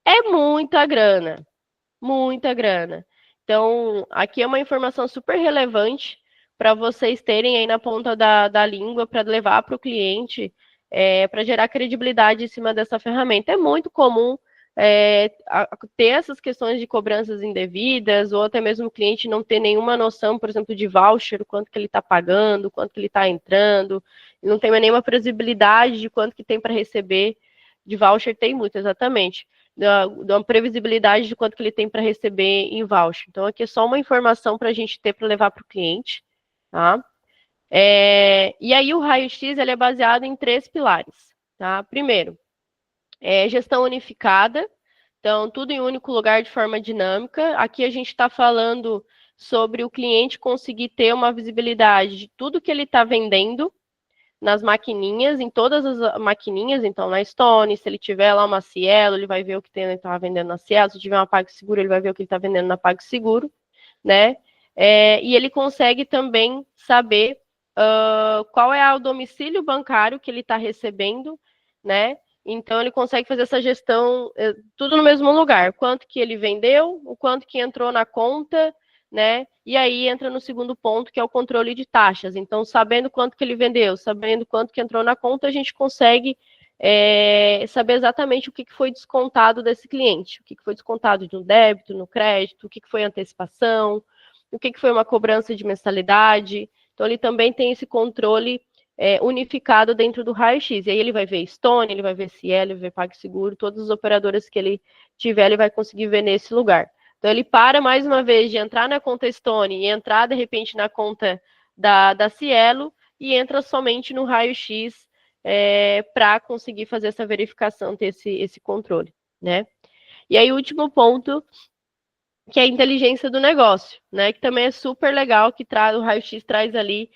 É muita grana, muita grana. Então, aqui é uma informação super relevante para vocês terem aí na ponta da língua para levar para o cliente para gerar credibilidade em cima dessa ferramenta. É muito comum ter essas questões de cobranças indevidas, ou até mesmo o cliente não ter nenhuma noção, por exemplo, de voucher, o quanto que ele está pagando, o quanto que ele está entrando, não tem nenhuma previsibilidade de quanto que tem para receber de voucher, tem muito, exatamente, da previsibilidade de quanto que ele tem para receber em voucher. Então, aqui é só uma informação para a gente ter para levar para o cliente, tá? E aí o raio-x ele é baseado em 3 pilares, tá? Primeiro, gestão unificada, então tudo em um único lugar de forma dinâmica. Aqui a gente está falando sobre o cliente conseguir ter uma visibilidade de tudo que ele está vendendo nas maquininhas, em todas as maquininhas, então na Stone, se ele tiver lá uma Cielo, ele vai ver o que ele está vendendo na Cielo, se tiver uma PagSeguro, ele vai ver o que ele está vendendo na PagSeguro, né? E ele consegue também saber qual é o domicílio bancário que ele está recebendo, né? Então, ele consegue fazer essa gestão tudo no mesmo lugar. Quanto que ele vendeu, o quanto que entrou na conta, né? E aí entra no segundo ponto, que é o controle de taxas. Então, sabendo quanto que ele vendeu, sabendo quanto que entrou na conta, a gente consegue saber exatamente o que foi descontado desse cliente. O que foi descontado no débito, no crédito, o que foi antecipação, o que foi uma cobrança de mensalidade. Então, ele também tem esse controle unificado dentro do raio-x. E aí ele vai ver Stone, ele vai ver Cielo, ele vai ver PagSeguro, todas as operadoras que ele tiver, ele vai conseguir ver nesse lugar. Então, ele para, mais uma vez, de entrar na conta Stone e entrar, de repente, na conta da Cielo e entra somente no raio-x para conseguir fazer essa verificação, ter esse controle, né? E aí, o último ponto, que é a inteligência do negócio, né? Que também é super legal, que o raio-x traz ali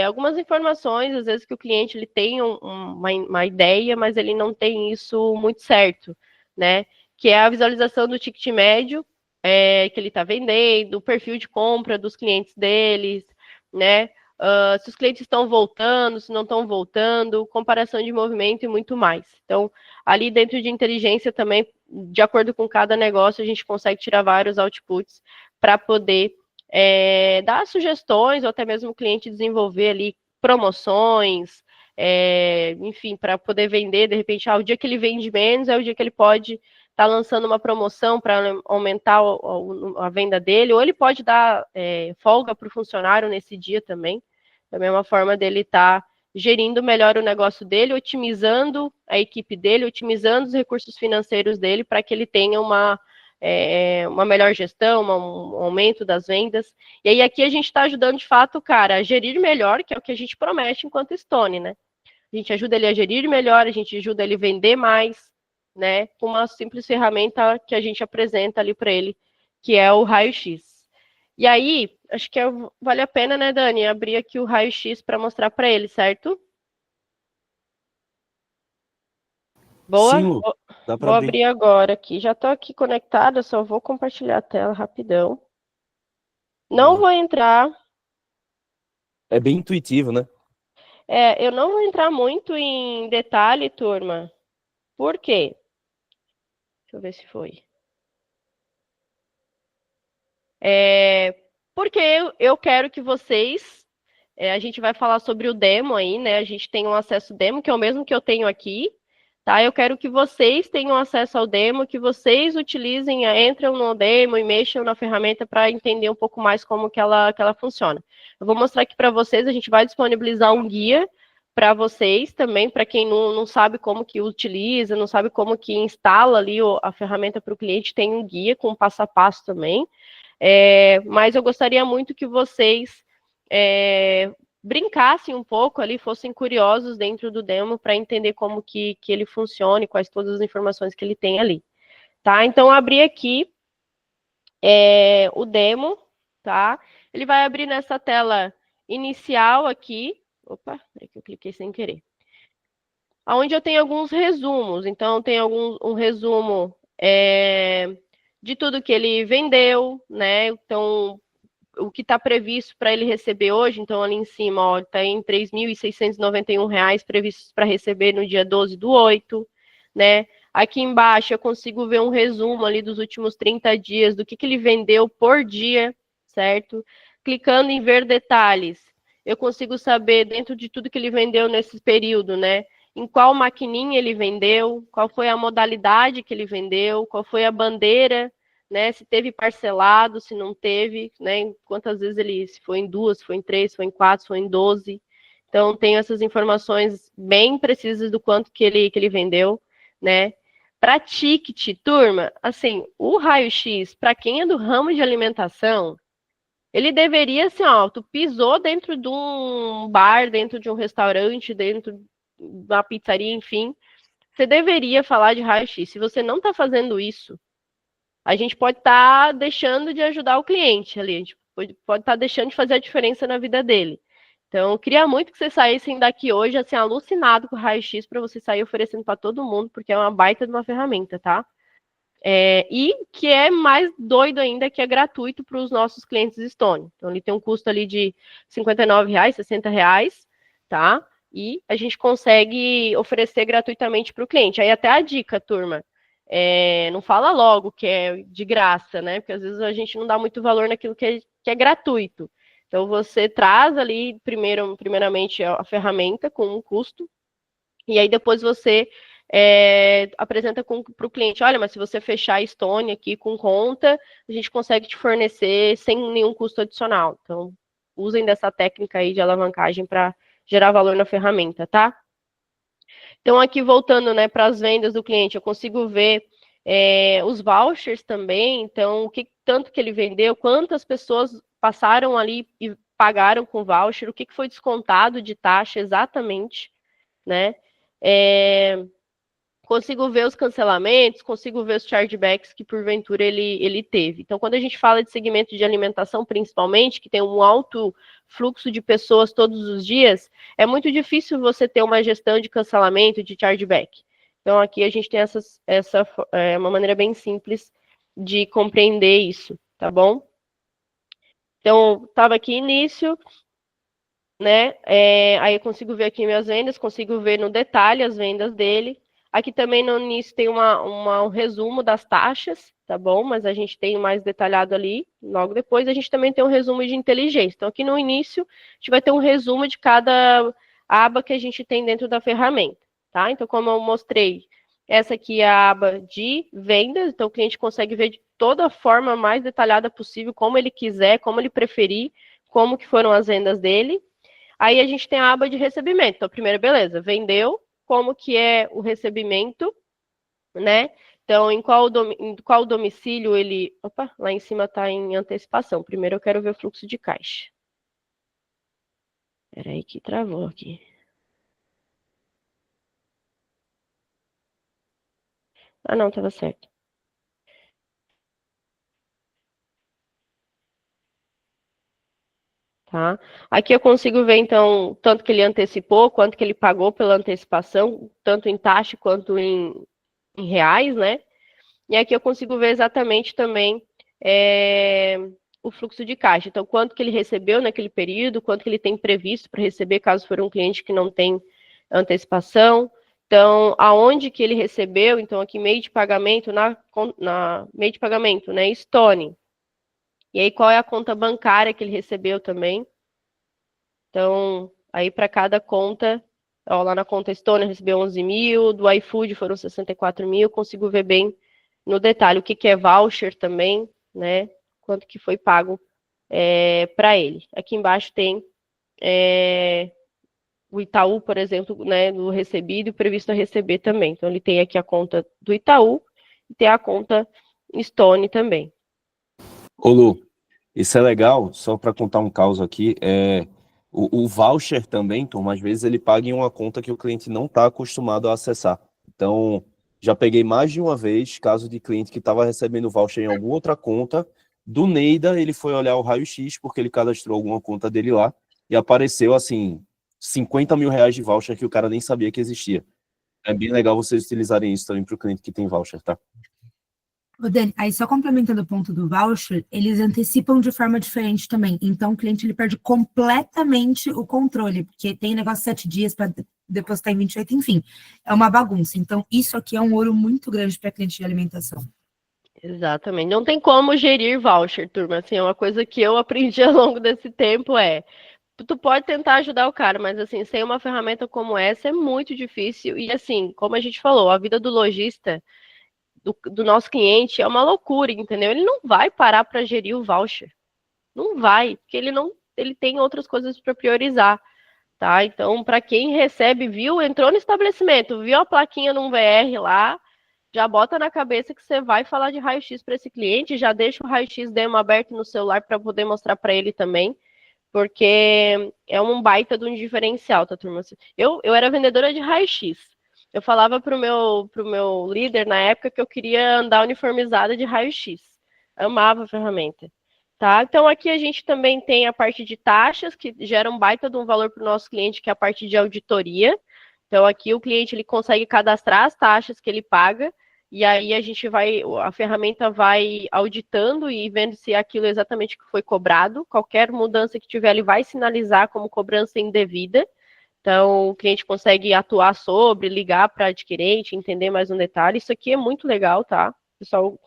algumas informações, às vezes que o cliente ele tem uma ideia, mas ele não tem isso muito certo, né? Que é a visualização do ticket médio que ele está vendendo, o perfil de compra dos clientes deles, né? Se os clientes estão voltando, se não estão voltando, comparação de movimento e muito mais. Então, ali dentro de inteligência também, de acordo com cada negócio, a gente consegue tirar vários outputs para poder dar sugestões, ou até mesmo o cliente desenvolver ali promoções, enfim, para poder vender, de repente, o dia que ele vende menos é o dia que ele pode estar lançando uma promoção para aumentar a venda dele, ou ele pode dar folga para o funcionário nesse dia também. Também é uma forma dele estar gerindo melhor o negócio dele, otimizando a equipe dele, otimizando os recursos financeiros dele para que ele tenha uma melhor gestão, um aumento das vendas. E aí aqui a gente está ajudando, de fato, o cara a gerir melhor, que é o que a gente promete enquanto Stone, né? A gente ajuda ele a gerir melhor, a gente ajuda ele a vender mais, né? Com uma simples ferramenta que a gente apresenta ali para ele, que é o raio-x. E aí, acho que vale a pena, né, Dani, abrir aqui o raio-x para mostrar para ele, certo? Boa? Sim, dá para Vou abrir. abrir agora aqui. Já estou aqui conectada, só vou compartilhar a tela rapidão. Não vou entrar. É bem intuitivo, né? Eu não vou entrar muito em detalhe, turma. Por quê? Deixa eu ver se foi. Porque eu quero que vocês... a gente vai falar sobre o demo aí, né? A gente tem um acesso demo, que é o mesmo que eu tenho aqui. Tá? Eu quero que vocês tenham acesso ao demo, que vocês utilizem, entrem no demo e mexam na ferramenta para entender um pouco mais como que ela funciona. Eu vou mostrar aqui para vocês, a gente vai disponibilizar um guia para vocês também, para quem não sabe como que utiliza, não sabe como que instala ali a ferramenta para o cliente, tem um guia com passo a passo também. Mas eu gostaria muito que vocês brincassem um pouco ali, fossem curiosos dentro do demo para entender como que ele funciona e quais todas as informações que ele tem ali, tá? Então, abri aqui o demo, tá? Ele vai abrir nessa tela inicial aqui. Opa, é que eu cliquei sem querer. Onde eu tenho alguns resumos. Então, tem um resumo de tudo que ele vendeu, né? Então, o que está previsto para ele receber hoje, então ali em cima, está em R$ 3.691 previstos para receber no dia 12/8, né? Aqui embaixo eu consigo ver um resumo ali dos últimos 30 dias, do que ele vendeu por dia, certo? Clicando em ver detalhes, eu consigo saber dentro de tudo que ele vendeu nesse período, né? em qual maquininha ele vendeu, qual foi a modalidade que ele vendeu, qual foi a bandeira, né? Se teve parcelado, se não teve, né? Quantas vezes ele, se foi em 2, se foi em 3, se foi em 4, se foi em 12. Então, tenho essas informações bem precisas do quanto que ele vendeu, né? Para ticket, turma, assim, o raio-x, para quem é do ramo de alimentação, ele deveria, assim, ó, tu pisou dentro de um bar, dentro de um restaurante, dentro de uma pizzaria, enfim, você deveria falar de raio-x. Se você não está fazendo isso, a gente pode estar deixando de ajudar o cliente ali, a gente pode estar deixando de fazer a diferença na vida dele. Então, eu queria muito que vocês saíssem daqui hoje, assim, alucinado com o raio-x, para você sair oferecendo para todo mundo, porque é uma baita de uma ferramenta, tá? E que é mais doido ainda, que é gratuito para os nossos clientes Stone. Então, ele tem um custo ali de R$59, R$60, tá? E a gente consegue oferecer gratuitamente para o cliente. Aí até a dica, turma, não fala logo que é de graça, né? Porque às vezes a gente não dá muito valor naquilo que é gratuito. Então, você traz ali, primeiramente, a ferramenta com um custo, e aí depois você apresenta para o cliente, olha, mas se você fechar a Stone aqui com conta, a gente consegue te fornecer sem nenhum custo adicional. Então, usem dessa técnica aí de alavancagem para gerar valor na ferramenta, tá? Então, aqui voltando, né, para as vendas do cliente, eu consigo ver os vouchers também, então, tanto que ele vendeu, quantas pessoas passaram ali e pagaram com voucher, o que foi descontado de taxa exatamente, né? Consigo ver os cancelamentos, consigo ver os chargebacks que porventura ele teve. Então, quando a gente fala de segmento de alimentação, principalmente, que tem um alto fluxo de pessoas todos os dias, é muito difícil você ter uma gestão de cancelamento, de chargeback. Então, aqui a gente tem essa uma maneira bem simples de compreender isso, tá bom? Então, estava aqui início, né? Aí eu consigo ver aqui minhas vendas, consigo ver no detalhe as vendas dele. Aqui também no início tem um resumo das taxas, tá bom? Mas a gente tem mais detalhado ali. Logo depois a gente também tem um resumo de inteligência. Então aqui no início a gente vai ter um resumo de cada aba que a gente tem dentro da ferramenta, tá? Então como eu mostrei, essa aqui é a aba de vendas. Então o cliente consegue ver de toda a forma mais detalhada possível, como ele quiser, como ele preferir, como que foram as vendas dele. Aí a gente tem a aba de recebimento. Então primeiro, beleza, vendeu, como que é o recebimento, né? Então, em qual domicílio ele... Opa, lá em cima está em antecipação. Primeiro eu quero ver o fluxo de caixa. Espera aí que travou aqui. Ah, não, estava certo. Tá? Aqui eu consigo ver, então, tanto que ele antecipou, quanto que ele pagou pela antecipação, tanto em taxa quanto em reais, né? E aqui eu consigo ver exatamente também o fluxo de caixa. Então, quanto que ele recebeu naquele período, quanto que ele tem previsto para receber, caso for um cliente que não tem antecipação. Então, aonde que ele recebeu, então aqui meio de pagamento, meio de pagamento, né, Stone. E aí, qual é a conta bancária que ele recebeu também. Então, aí para cada conta, ó, lá na conta Stone recebeu 11 mil, do iFood foram 64 mil, consigo ver bem no detalhe o que é voucher também, né? Quanto que foi pago para ele. Aqui embaixo tem o Itaú, por exemplo, né, do recebido e previsto a receber também. Então, ele tem aqui a conta do Itaú e tem a conta Stone também. Ô Lu, isso é legal, só para contar um caso aqui, o voucher também, Tom, às vezes ele paga em uma conta que o cliente não está acostumado a acessar. Então, já peguei mais de uma vez caso de cliente que estava recebendo voucher em alguma outra conta, do Neida ele foi olhar o raio-x porque ele cadastrou alguma conta dele lá e apareceu, assim, 50 mil reais de voucher que o cara nem sabia que existia. É bem legal vocês utilizarem isso também para o cliente que tem voucher, tá? Ô, Dani, aí só complementando o ponto do voucher, eles antecipam de forma diferente também. Então, o cliente ele perde completamente o controle, porque tem negócio de 7 dias para depositar em 28, enfim. É uma bagunça. Então, isso aqui é um ouro muito grande para cliente de alimentação. Exatamente. Não tem como gerir voucher, turma. Assim, é uma coisa que eu aprendi ao longo desse tempo tu pode tentar ajudar o cara, mas assim, sem uma ferramenta como essa é muito difícil. E assim, como a gente falou, a vida do lojista, do nosso cliente é uma loucura, entendeu? Ele não vai parar para gerir o voucher. Não vai, porque ele tem outras coisas para priorizar, tá? Então, para quem recebe, entrou no estabelecimento, viu a plaquinha num VR lá, já bota na cabeça que você vai falar de raio-x para esse cliente, já deixa o raio-x demo aberto no celular para poder mostrar para ele também, porque é um baita de um diferencial, tá, turma? Eu era vendedora de raio-x. Eu falava pro meu líder na época que eu queria andar uniformizada de raio-x. Amava a ferramenta. Tá? Então, aqui a gente também tem a parte de taxas, que gera um baita de um valor para o nosso cliente, que é a parte de auditoria. Então, aqui o cliente ele consegue cadastrar as taxas que ele paga, e aí a ferramenta vai auditando e vendo se aquilo é exatamente que foi cobrado. Qualquer mudança que tiver, ele vai sinalizar como cobrança indevida. Então, o cliente consegue atuar sobre, ligar para adquirente, entender mais um detalhe. Isso aqui é muito legal, tá? Pessoal,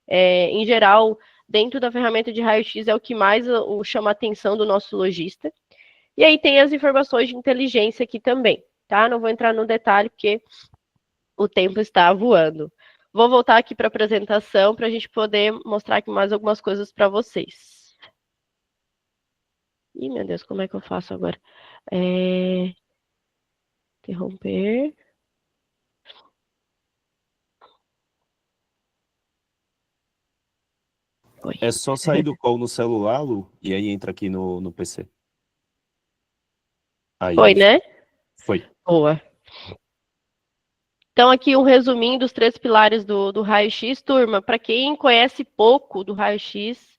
em geral, dentro da ferramenta de raio-x é o que mais chama a atenção do nosso lojista. E aí tem as informações de inteligência aqui também, tá? Não vou entrar no detalhe, porque o tempo está voando. Vou voltar aqui para a apresentação para a gente poder mostrar aqui mais algumas coisas para vocês. Ih, meu Deus, como é que eu faço agora? Interromper. Oi. É só sair do call no celular, Lu, e aí entra aqui no PC. Aí, Foi, né? Foi. Boa. Então, aqui um resuminho dos 3 pilares do raio-x. Turma, para quem conhece pouco do raio-x,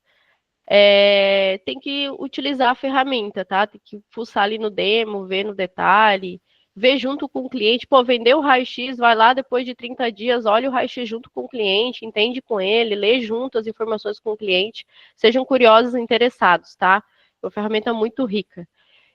tem que utilizar a ferramenta, tá? Tem que fuçar ali no demo, ver no detalhe, ver junto com o cliente. Pô, vendeu o raio-x, vai lá depois de 30 dias, olha o raio-x junto com o cliente, entende com ele, lê junto as informações com o cliente. Sejam curiosos e interessados, tá? É uma ferramenta muito rica.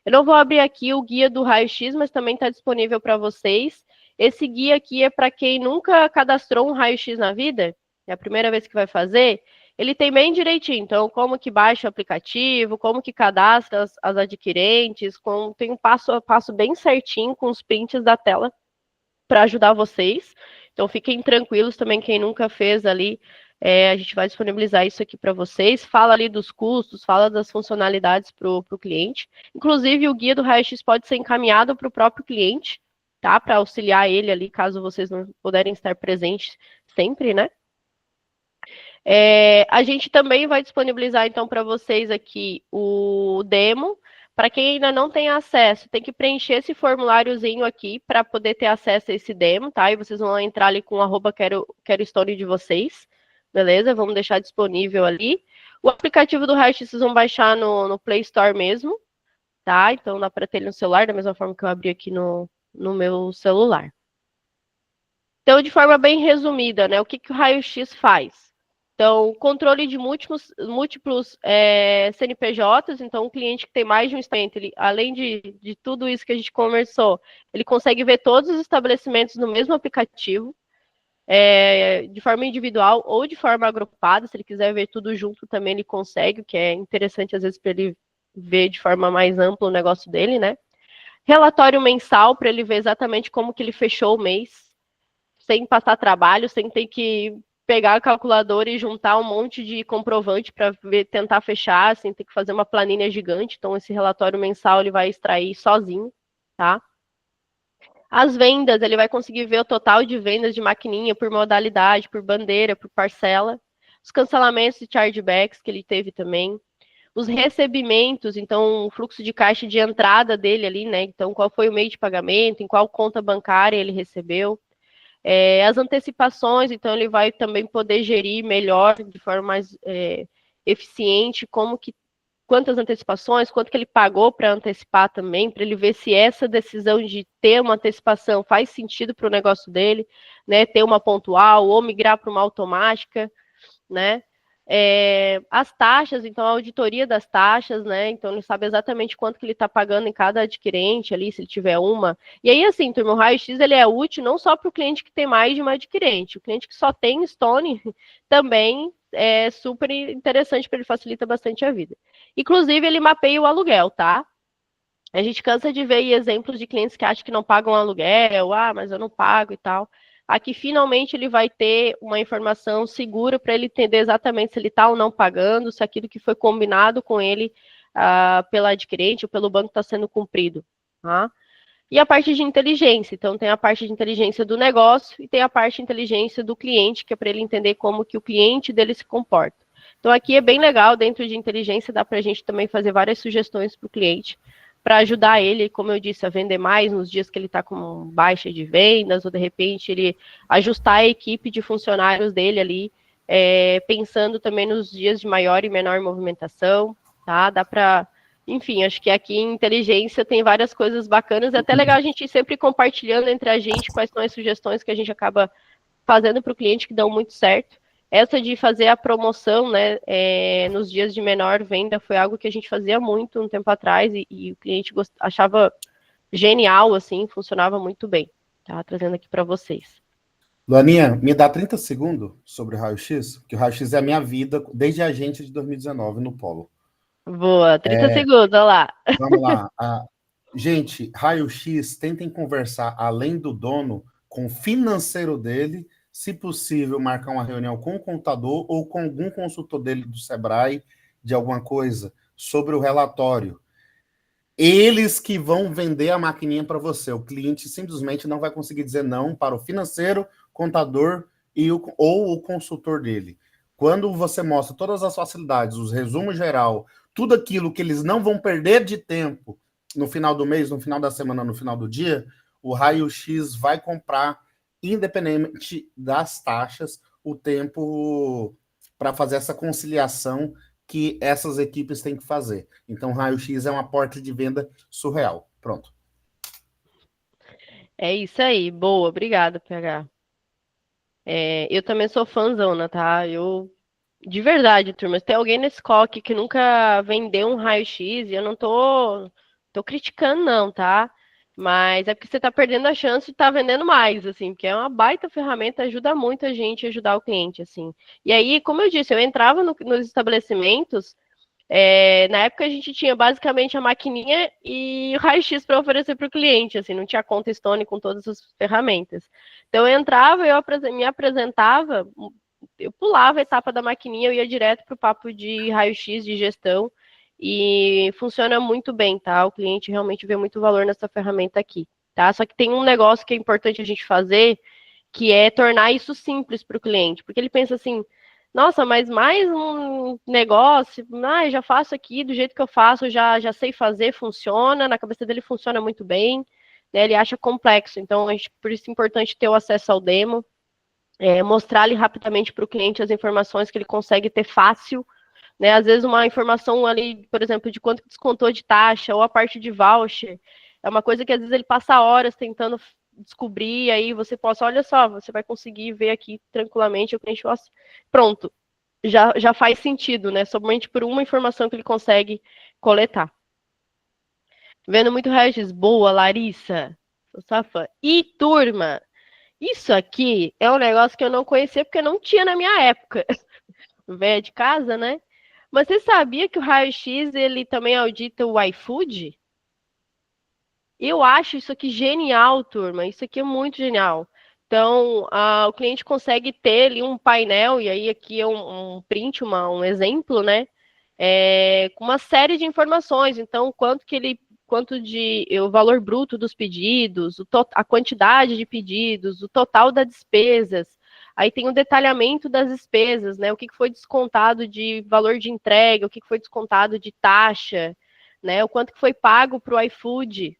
Eu não vou abrir aqui o guia do raio-x, mas também está disponível para vocês. Esse guia aqui é para quem nunca cadastrou um raio-x na vida, é a primeira vez que vai fazer, ele tem bem direitinho. Então, como que baixa o aplicativo, como que cadastra as adquirentes, tem um passo a passo bem certinho com os prints da tela para ajudar vocês. Então, fiquem tranquilos também, quem nunca fez ali, a gente vai disponibilizar isso aqui para vocês. Fala ali dos custos, fala das funcionalidades para o cliente. Inclusive, o guia do raio-x pode ser encaminhado para o próprio cliente, tá? Para auxiliar ele ali, caso vocês não puderem estar presentes sempre, né? A gente também vai disponibilizar, então, para vocês aqui o demo. Para quem ainda não tem acesso, tem que preencher esse formuláriozinho aqui para poder ter acesso a esse demo, tá? E vocês vão entrar ali com @quero story de vocês, beleza? Vamos deixar disponível ali. O aplicativo do raio-x vocês vão baixar no Play Store mesmo, tá? Então dá para ter ele no celular, da mesma forma que eu abri aqui no meu celular. Então, de forma bem resumida, né? O que o raio-x faz? Então, controle de múltiplos CNPJs, então um cliente que tem mais de um estabelecimento, ele, além de tudo isso que a gente conversou, ele consegue ver todos os estabelecimentos no mesmo aplicativo, de forma individual ou de forma agrupada. Se ele quiser ver tudo junto também ele consegue, o que é interessante às vezes para ele ver de forma mais ampla o negócio dele, né? Relatório mensal, para ele ver exatamente como que ele fechou o mês, sem passar trabalho, sem ter que pegar a calculadora e juntar um monte de comprovante para tentar fechar, sem ter que fazer uma planilha gigante. Então, esse relatório mensal ele vai extrair sozinho, tá? As vendas, ele vai conseguir ver o total de vendas de maquininha por modalidade, por bandeira, por parcela. Os cancelamentos e chargebacks que ele teve também. Os recebimentos, então, o fluxo de caixa de entrada dele ali, né? Então, qual foi o meio de pagamento, em qual conta bancária ele recebeu. As antecipações, então ele vai também poder gerir melhor, de forma mais eficiente, quantas antecipações, quanto que ele pagou para antecipar também, para ele ver se essa decisão de ter uma antecipação faz sentido para o negócio dele, né, ter uma pontual ou migrar para uma automática, né. As taxas, então a auditoria das taxas, né, então ele sabe exatamente quanto que ele está pagando em cada adquirente ali, se ele tiver uma. E aí, assim, turma, o raio-x ele é útil não só para o cliente que tem mais de uma adquirente, o cliente que só tem Stone também é super interessante, para ele facilita bastante a vida. Inclusive, ele mapeia o aluguel, tá? A gente cansa de ver exemplos de clientes que acham que não pagam aluguel, mas eu não pago e tal. Aqui, finalmente, ele vai ter uma informação segura para ele entender exatamente se ele está ou não pagando, se aquilo que foi combinado com ele pela adquirente ou pelo banco está sendo cumprido. Tá? E a parte de inteligência. Então, tem a parte de inteligência do negócio e tem a parte de inteligência do cliente, que é para ele entender como que o cliente dele se comporta. Então, aqui é bem legal, dentro de inteligência, dá para a gente também fazer várias sugestões para o cliente, para ajudar ele, como eu disse, a vender mais nos dias que ele está com baixa de vendas, ou de repente ele ajustar a equipe de funcionários dele ali, pensando também nos dias de maior e menor movimentação, tá? Dá para, enfim, acho que aqui em inteligência tem várias coisas bacanas, é até legal a gente ir sempre compartilhando entre a gente quais são as sugestões que a gente acaba fazendo para o cliente que dão muito certo. Essa de fazer a promoção, né, nos dias de menor venda foi algo que a gente fazia muito um tempo atrás e o cliente achava genial, assim, funcionava muito bem. Tá trazendo aqui para vocês. Luaninha, me dá 30 segundos sobre o raio-x, que o raio-x é a minha vida desde agente de 2019 no Polo. Boa, 30 segundos, olha lá. Vamos lá. Gente, raio-x, tentem conversar além do dono com o financeiro dele, se possível, marcar uma reunião com o contador ou com algum consultor dele do Sebrae, de alguma coisa, sobre o relatório. Eles que vão vender a maquininha para você. O cliente simplesmente não vai conseguir dizer não para o financeiro, contador ou o consultor dele. Quando você mostra todas as facilidades, os resumos geral, tudo aquilo que eles não vão perder de tempo no final do mês, no final da semana, no final do dia, o raio-x vai comprar, independente das taxas, o tempo para fazer essa conciliação que essas equipes têm que fazer. Então, raio-x é uma porta de venda surreal. Pronto. É isso aí. Boa, obrigada, PH. Eu também sou fãzona, tá? De verdade, turma, se tem alguém nesse call aqui que nunca vendeu um raio-x, eu não tô criticando, não, tá? Mas é porque você tá perdendo a chance de estar vendendo mais, assim, porque é uma baita ferramenta, ajuda muito a gente a ajudar o cliente, assim. E aí, como eu disse, eu entrava nos estabelecimentos, na época a gente tinha basicamente a maquininha e o raio-x para oferecer para o cliente, assim, não tinha conta Stone com todas as ferramentas. Então eu entrava, me apresentava, eu pulava a etapa da maquininha, eu ia direto para o papo de raio-x, de gestão, e funciona muito bem, tá? O cliente realmente vê muito valor nessa ferramenta aqui, tá? Só que tem um negócio que é importante a gente fazer, que é tornar isso simples para o cliente, porque ele pensa assim, nossa, mas mais um negócio, eu já faço aqui do jeito que eu faço, já sei fazer, funciona, na cabeça dele funciona muito bem, né? Ele acha complexo, então por isso é importante ter o acesso ao demo, mostrar-lhe rapidamente para o cliente as informações que ele consegue ter fácil, né? Às vezes uma informação ali, por exemplo, de quanto descontou de taxa, ou a parte de voucher, é uma coisa que às vezes ele passa horas tentando descobrir, aí você possa, olha só, você vai conseguir ver aqui tranquilamente, o cliente, pronto, já faz sentido, né? Somente por uma informação que ele consegue coletar. Vendo muito Regis, boa, Larissa, sou sua fã. E turma, isso aqui é um negócio que eu não conhecia porque não tinha na minha época, velha de casa, né? Mas você sabia que o raio-x ele também audita o iFood? Eu acho isso aqui genial, turma. Isso aqui é muito genial. Então, o cliente consegue ter ali um painel, e aí aqui é um print, um exemplo, né? Com uma série de informações. Então, o valor bruto dos pedidos, a quantidade de pedidos, o total das despesas. Aí tem o detalhamento das despesas, né? O que foi descontado de valor de entrega, o que foi descontado de taxa, né? O quanto que foi pago para o iFood.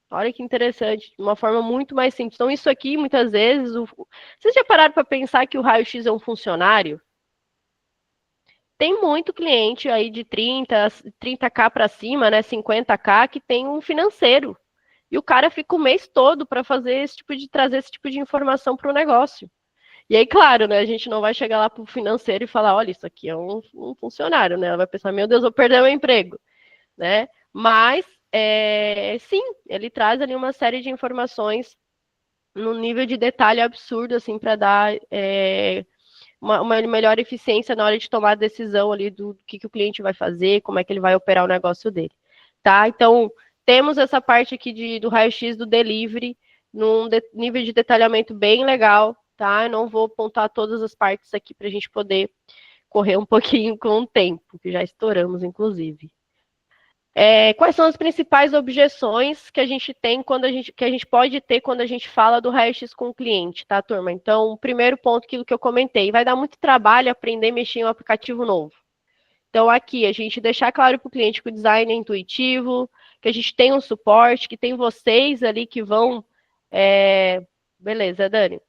Olha que interessante, de uma forma muito mais simples. Então, isso aqui, muitas vezes, vocês já pararam para pensar que o raio-x é um funcionário? Tem muito cliente aí de 30K para cima, né, 50K, que tem um financeiro. E o cara fica o mês todo para trazer esse tipo de informação para o negócio. E aí, claro, né, a gente não vai chegar lá para o financeiro e falar, olha, isso aqui é um funcionário, né? Ela vai pensar, meu Deus, vou perder meu emprego, né? Mas, sim, ele traz ali uma série de informações num nível de detalhe absurdo, assim, para dar uma melhor eficiência na hora de tomar a decisão ali do que o cliente vai fazer, como é que ele vai operar o negócio dele, tá? Então, temos essa parte aqui do raio-x do delivery, num nível de detalhamento bem legal, tá? Eu não vou apontar todas as partes aqui para a gente poder correr um pouquinho com o tempo, que já estouramos, inclusive. Quais são as principais objeções que a gente tem que a gente pode ter quando a gente fala do raio-x com o cliente, tá, turma? Então, o primeiro ponto, aquilo que eu comentei, vai dar muito trabalho aprender a mexer em um aplicativo novo. Então, aqui, a gente deixar claro para o cliente que o design é intuitivo, que a gente tem um suporte, que tem vocês ali que vão... Beleza, Dani?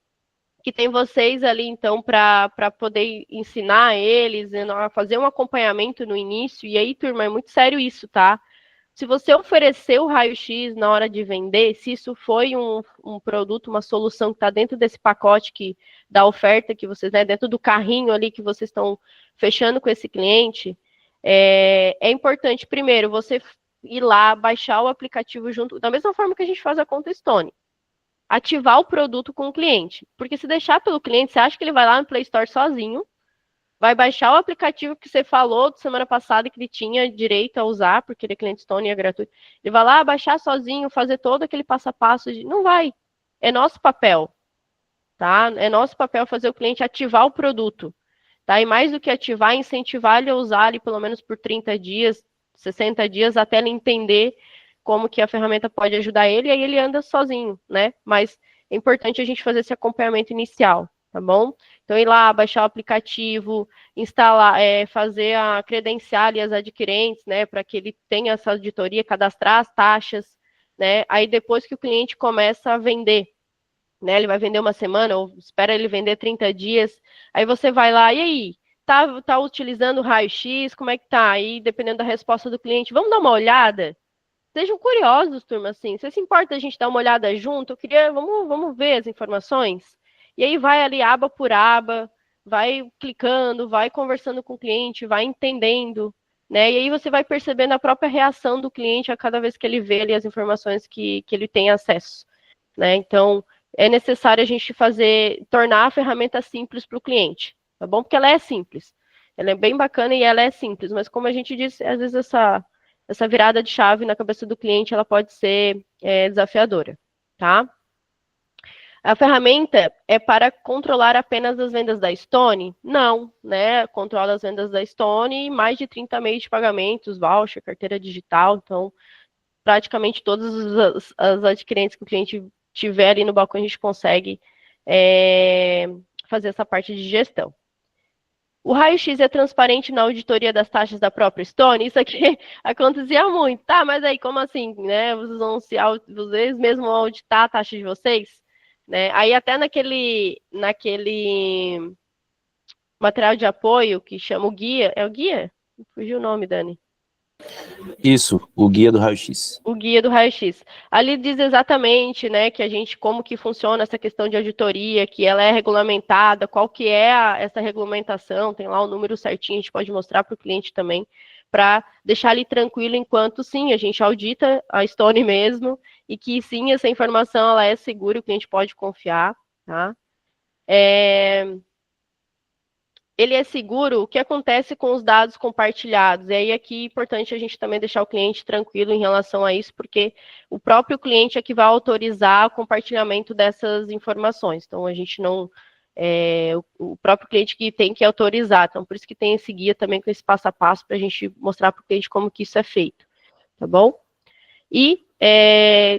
Que tem vocês ali, então, para poder ensinar eles, a fazer um acompanhamento no início. E aí, turma, é muito sério isso, tá? Se você oferecer o raio-x na hora de vender, se isso foi um produto, uma solução que está dentro desse pacote da oferta que vocês, né, dentro do carrinho ali que vocês estão fechando com esse cliente, é importante, primeiro, você ir lá, baixar o aplicativo junto, da mesma forma que a gente faz a conta Stone. Ativar o produto com o cliente. Porque se deixar pelo cliente, você acha que ele vai lá no Play Store sozinho, vai baixar o aplicativo que você falou semana passada que ele tinha direito a usar, porque ele é cliente Stone e é gratuito. Ele vai lá baixar sozinho, fazer todo aquele passo a passo. Não vai. É nosso papel. Tá? É nosso papel fazer o cliente ativar o produto. Tá? E mais do que ativar, incentivar ele a usar ele pelo menos por 30 dias, 60 dias, até ele entender como que a ferramenta pode ajudar ele, e aí ele anda sozinho, né? Mas é importante a gente fazer esse acompanhamento inicial, tá bom? Então, ir lá, baixar o aplicativo, instalar, fazer credenciar ali as adquirentes, né? Para que ele tenha essa auditoria, cadastrar as taxas, né? Aí, depois que o cliente começa a vender, né? Ele vai vender uma semana, ou espera ele vender 30 dias, aí você vai lá, e aí? Tá utilizando o raio-x? Como é que tá? Aí, dependendo da resposta do cliente, vamos dar uma olhada? Sejam curiosos, turma, assim. Se importa a gente dar uma olhada junto, eu queria... Vamos ver as informações? E aí vai ali aba por aba, vai clicando, vai conversando com o cliente, vai entendendo, né? E aí você vai percebendo a própria reação do cliente a cada vez que ele vê ali as informações que ele tem acesso, né? Então, é necessário a gente tornar a ferramenta simples para o cliente, tá bom? Porque ela é simples. Ela é bem bacana e ela é simples, mas como a gente disse, às vezes essa virada de chave na cabeça do cliente, ela pode ser desafiadora, tá? A ferramenta é para controlar apenas as vendas da Stone? Não, né? Controla as vendas da Stone e mais de 30 meios de pagamentos, voucher, carteira digital, então praticamente todas as adquirentes que o cliente tiver ali no balcão, a gente consegue fazer essa parte de gestão. O raio-x é transparente na auditoria das taxas da própria Stone? Isso aqui acontecia muito, tá? Mas aí, como assim, né? Vocês mesmos vão auditar a taxa de vocês? Né? Aí até naquele material de apoio que chama o guia, é o guia? Fugiu o nome, Dani. Isso, o guia do raio-x. O guia do raio-x. Ali diz exatamente, né, que como que funciona essa questão de auditoria, que ela é regulamentada, qual que é essa regulamentação, tem lá o número certinho, a gente pode mostrar para o cliente também, para deixar ele tranquilo enquanto, sim, a gente audita a Stone mesmo, e que, sim, essa informação, ela é segura, o cliente pode confiar, tá? Ele é seguro, o que acontece com os dados compartilhados? E aí aqui é importante a gente também deixar o cliente tranquilo em relação a isso, porque o próprio cliente é que vai autorizar o compartilhamento dessas informações. Então, a gente não... o próprio cliente que tem que autorizar. Então, por isso que tem esse guia também com esse passo a passo para a gente mostrar para o cliente como que isso é feito. Tá bom? E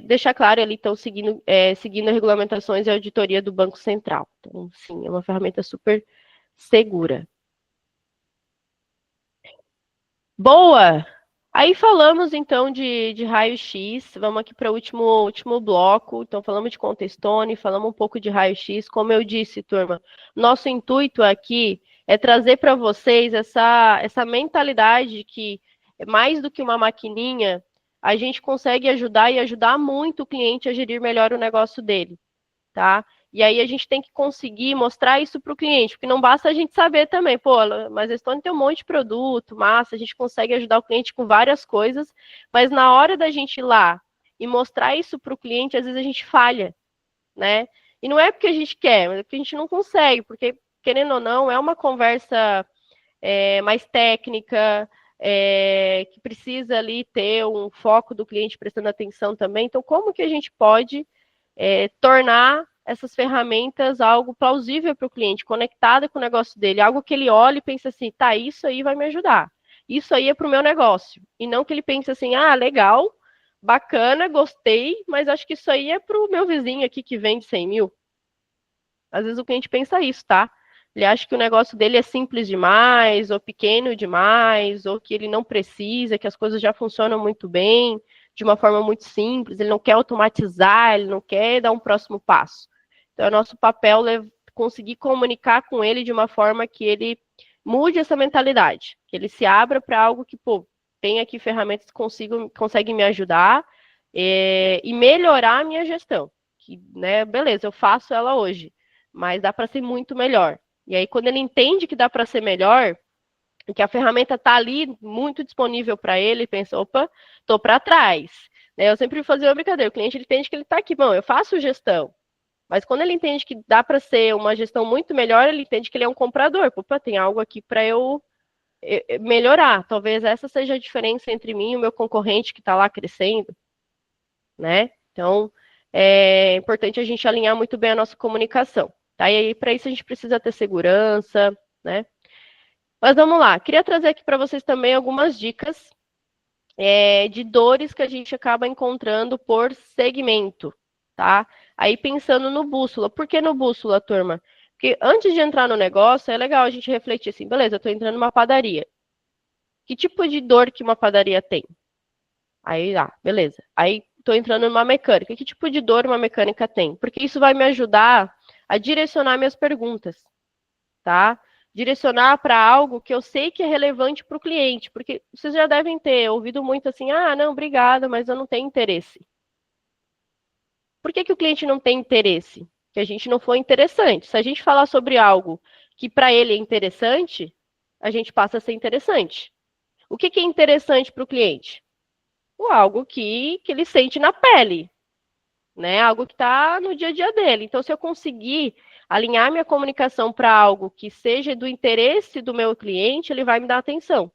deixar claro ali, então, seguindo as regulamentações e a auditoria do Banco Central. Então, sim, é uma ferramenta super segura. Boa! Aí falamos, então, de raio-x. Vamos aqui para o último bloco. Então, falamos de conta Stone, falamos um pouco de raio-x. Como eu disse, turma, nosso intuito aqui é trazer para vocês essa mentalidade de que, mais do que uma maquininha, a gente consegue ajudar e ajudar muito o cliente a gerir melhor o negócio dele, tá? E aí a gente tem que conseguir mostrar isso para o cliente, porque não basta a gente saber também, pô, mas a Stone tem um monte de produto, massa, a gente consegue ajudar o cliente com várias coisas, mas na hora da gente ir lá e mostrar isso para o cliente, às vezes a gente falha, né? E não é porque a gente quer, mas é porque a gente não consegue, porque, querendo ou não, é uma conversa mais técnica, que precisa ali ter um foco do cliente prestando atenção também. Então, como que a gente pode tornar essas ferramentas algo plausível para o cliente, conectada com o negócio dele, algo que ele olhe e pense assim, tá, isso aí vai me ajudar, isso aí é para o meu negócio, e não que ele pense assim, ah, legal, bacana, gostei, mas acho que isso aí é para o meu vizinho aqui que vende 100 mil. Às vezes o cliente pensa isso, tá? Ele acha que o negócio dele é simples demais, ou pequeno demais, ou que ele não precisa, que as coisas já funcionam muito bem, de uma forma muito simples, ele não quer automatizar, ele não quer dar um próximo passo. Então, é nosso papel conseguir comunicar com ele de uma forma que ele mude essa mentalidade, que ele se abra para algo que, pô, tem aqui ferramentas que conseguem me ajudar e melhorar a minha gestão. Que, né, beleza, eu faço ela hoje, mas dá para ser muito melhor. E aí, quando ele entende que dá para ser melhor, que a ferramenta está ali muito disponível para ele, pensa, opa, estou para trás. Eu sempre fazia uma brincadeira, o cliente ele entende que ele está aqui, bom, eu faço gestão, mas quando ele entende que dá para ser uma gestão muito melhor, ele entende que ele é um comprador, opa, tem algo aqui para eu melhorar, talvez essa seja a diferença entre mim e o meu concorrente que está lá crescendo, né? Então, é importante a gente alinhar muito bem a nossa comunicação, tá? E aí, para isso, a gente precisa ter segurança, né? Mas vamos lá, queria trazer aqui para vocês também algumas dicas de dores que a gente acaba encontrando por segmento, tá? Aí pensando no bússola. Por que no bússola, turma? Porque antes de entrar no negócio, é legal a gente refletir assim, beleza, eu estou entrando numa padaria. Que tipo de dor que uma padaria tem? Aí, beleza. Aí, estou entrando numa mecânica. Que tipo de dor uma mecânica tem? Porque isso vai me ajudar a direcionar minhas perguntas, tá? Direcionar para algo que eu sei que é relevante para o cliente, porque vocês já devem ter ouvido muito assim, ah, não, obrigada, mas eu não tenho interesse. Por que o cliente não tem interesse? Que a gente não foi interessante. Se a gente falar sobre algo que para ele é interessante, a gente passa a ser interessante. O que é interessante para o cliente? Algo que ele sente na pele, né? Algo que está no dia a dia dele. Então, se eu conseguir alinhar minha comunicação para algo que seja do interesse do meu cliente, ele vai me dar atenção.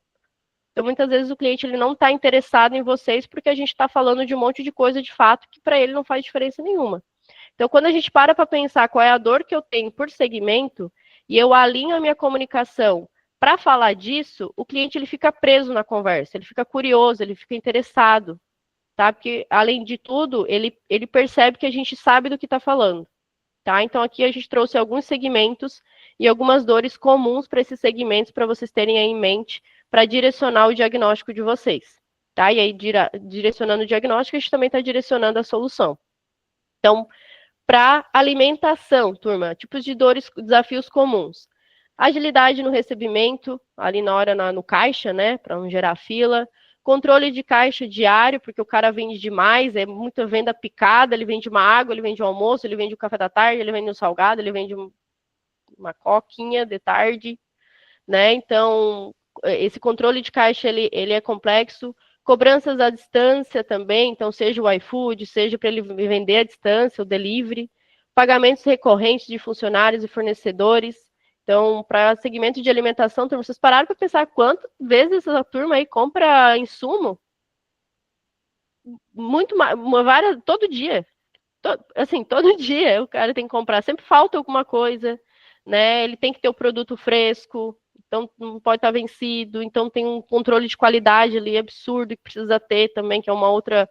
Então, muitas vezes o cliente ele não está interessado em vocês porque a gente está falando de um monte de coisa de fato que para ele não faz diferença nenhuma. Então, quando a gente para pensar qual é a dor que eu tenho por segmento e eu alinho a minha comunicação para falar disso, o cliente ele fica preso na conversa, ele fica curioso, ele fica interessado, tá? Porque, além de tudo, ele percebe que a gente sabe do que está falando. Tá? Então, aqui a gente trouxe alguns segmentos e algumas dores comuns para esses segmentos, para vocês terem aí em mente, para direcionar o diagnóstico de vocês. Tá? E aí, direcionando o diagnóstico, a gente também está direcionando a solução. Então, para alimentação, turma, tipos de dores, desafios comuns. Agilidade no recebimento, ali na hora no caixa, né, para não gerar fila. Controle de caixa diário, porque o cara vende demais, é muita venda picada, ele vende uma água, ele vende um almoço, ele vende um café da tarde, ele vende um salgado, ele vende uma coquinha de tarde, né? Então, esse controle de caixa, ele é complexo. Cobranças à distância também, então, seja o iFood, seja para ele vender à distância, o delivery. Pagamentos recorrentes de funcionários e fornecedores. Então, para segmento de alimentação, turma, vocês pararam para pensar quantas vezes essa turma aí compra insumo? Muito mais, todo dia. Assim, todo dia o cara tem que comprar, sempre falta alguma coisa, né? Ele tem que ter o produto fresco, então não pode estar vencido, então tem um controle de qualidade ali absurdo que precisa ter também, que é uma outra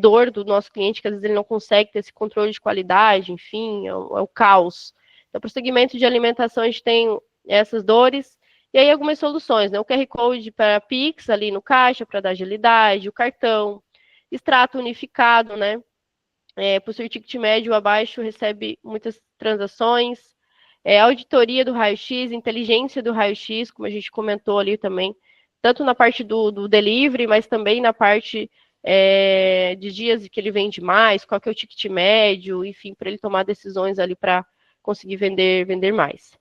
dor do nosso cliente, que às vezes ele não consegue ter esse controle de qualidade, enfim, é o caos. Então, para o segmento de alimentação, a gente tem essas dores, e aí algumas soluções, né? O QR Code para Pix ali no caixa, para dar agilidade, o cartão, extrato unificado, né? Possui ticket médio abaixo, recebe muitas transações, auditoria do raio-x, inteligência do raio-x, como a gente comentou ali também, tanto na parte do delivery, mas também na parte de dias que ele vende mais, qual que é o ticket médio, enfim, para ele tomar decisões ali para conseguir vender mais.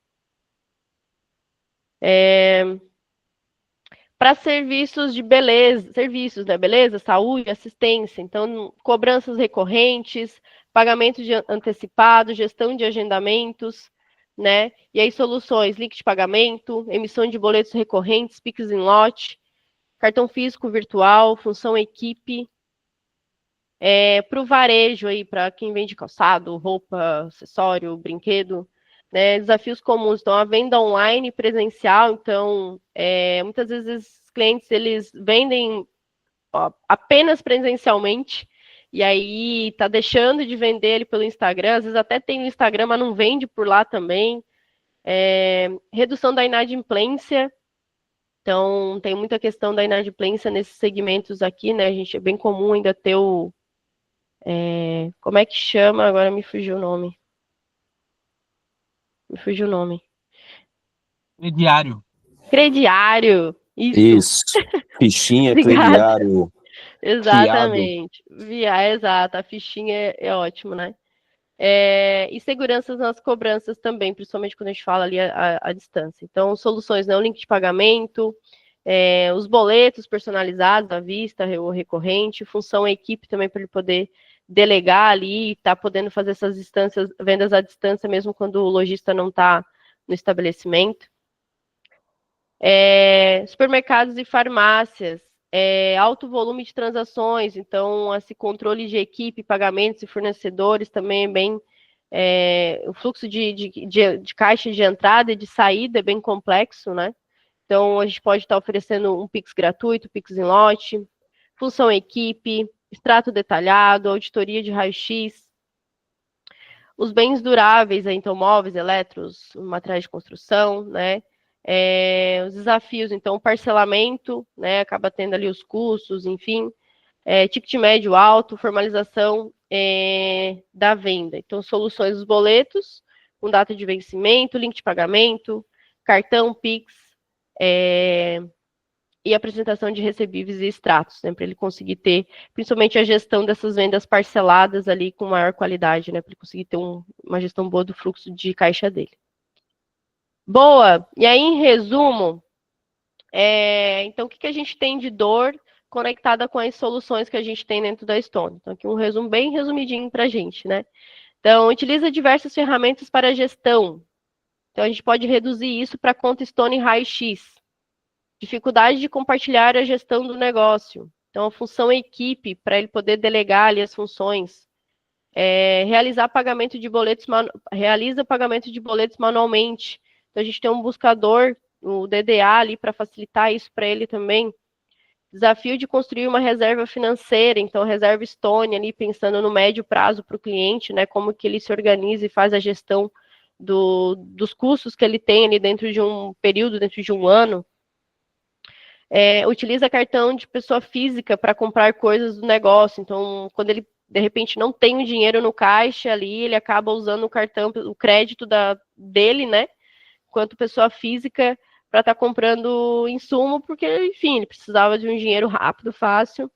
Para serviços de beleza, né, beleza, saúde, assistência, então, cobranças recorrentes, pagamento antecipado, gestão de agendamentos, né, e aí soluções, link de pagamento, emissão de boletos recorrentes, Pix em lote, cartão físico, virtual, função equipe, para o varejo aí, para quem vende calçado, roupa, acessório, brinquedo, né? Desafios comuns, então a venda online presencial, então muitas vezes os clientes eles vendem apenas presencialmente, e aí tá deixando de vender ele pelo Instagram, às vezes até tem no Instagram, mas não vende por lá também. Redução da inadimplência, então tem muita questão da inadimplência nesses segmentos aqui, né? A gente é bem comum ainda ter o como é que chama? Agora me fugiu o nome. Crediário. Crediário. Isso. Fichinha, Obrigada. crediário, fiado. Exatamente. Exato. A fichinha é ótimo, né? E seguranças nas cobranças também, principalmente quando a gente fala ali à distância. Então, soluções, né? O link de pagamento, os boletos personalizados à vista ou recorrente, função equipe também para ele poder delegar ali, tá podendo fazer essas vendas à distância, mesmo quando o lojista não está no estabelecimento. Supermercados e farmácias, alto volume de transações, então esse controle de equipe, pagamentos e fornecedores também é bem, o fluxo de caixa de entrada e de saída é bem complexo, né? Então a gente pode estar oferecendo um Pix gratuito, Pix em lote, função equipe, extrato detalhado, auditoria de raio-x, os bens duráveis, então móveis, eletros, materiais de construção, né? Os desafios, então, parcelamento, né, acaba tendo ali os custos, enfim, ticket médio alto, formalização da venda. Então, soluções dos boletos, com data de vencimento, link de pagamento, cartão, Pix, e apresentação de recebíveis e extratos, né, para ele conseguir ter, principalmente a gestão dessas vendas parceladas ali com maior qualidade, né, para ele conseguir ter uma gestão boa do fluxo de caixa dele. Boa! E aí, em resumo, então, o que a gente tem de dor conectada com as soluções que a gente tem dentro da Stone? Então, aqui um resumo bem resumidinho para a gente, né? Então, utiliza diversas ferramentas para gestão. Então, a gente pode reduzir isso para conta Stone Raio-X. Dificuldade de compartilhar a gestão do negócio. Então, a função equipe, para ele poder delegar ali as funções. Realiza pagamento de boletos manualmente. Então, a gente tem um buscador, o DDA ali, para facilitar isso para ele também. Desafio de construir uma reserva financeira, então, reserva Stone ali, pensando no médio prazo para o cliente, né, como que ele se organiza e faz a gestão dos custos que ele tem ali dentro de um período, dentro de um ano. Utiliza cartão de pessoa física para comprar coisas do negócio, então, quando ele, de repente, não tem o dinheiro no caixa ali, ele acaba usando o cartão, o crédito dele, né, quanto pessoa física, para estar comprando insumo, porque, enfim, ele precisava de um dinheiro rápido, fácil,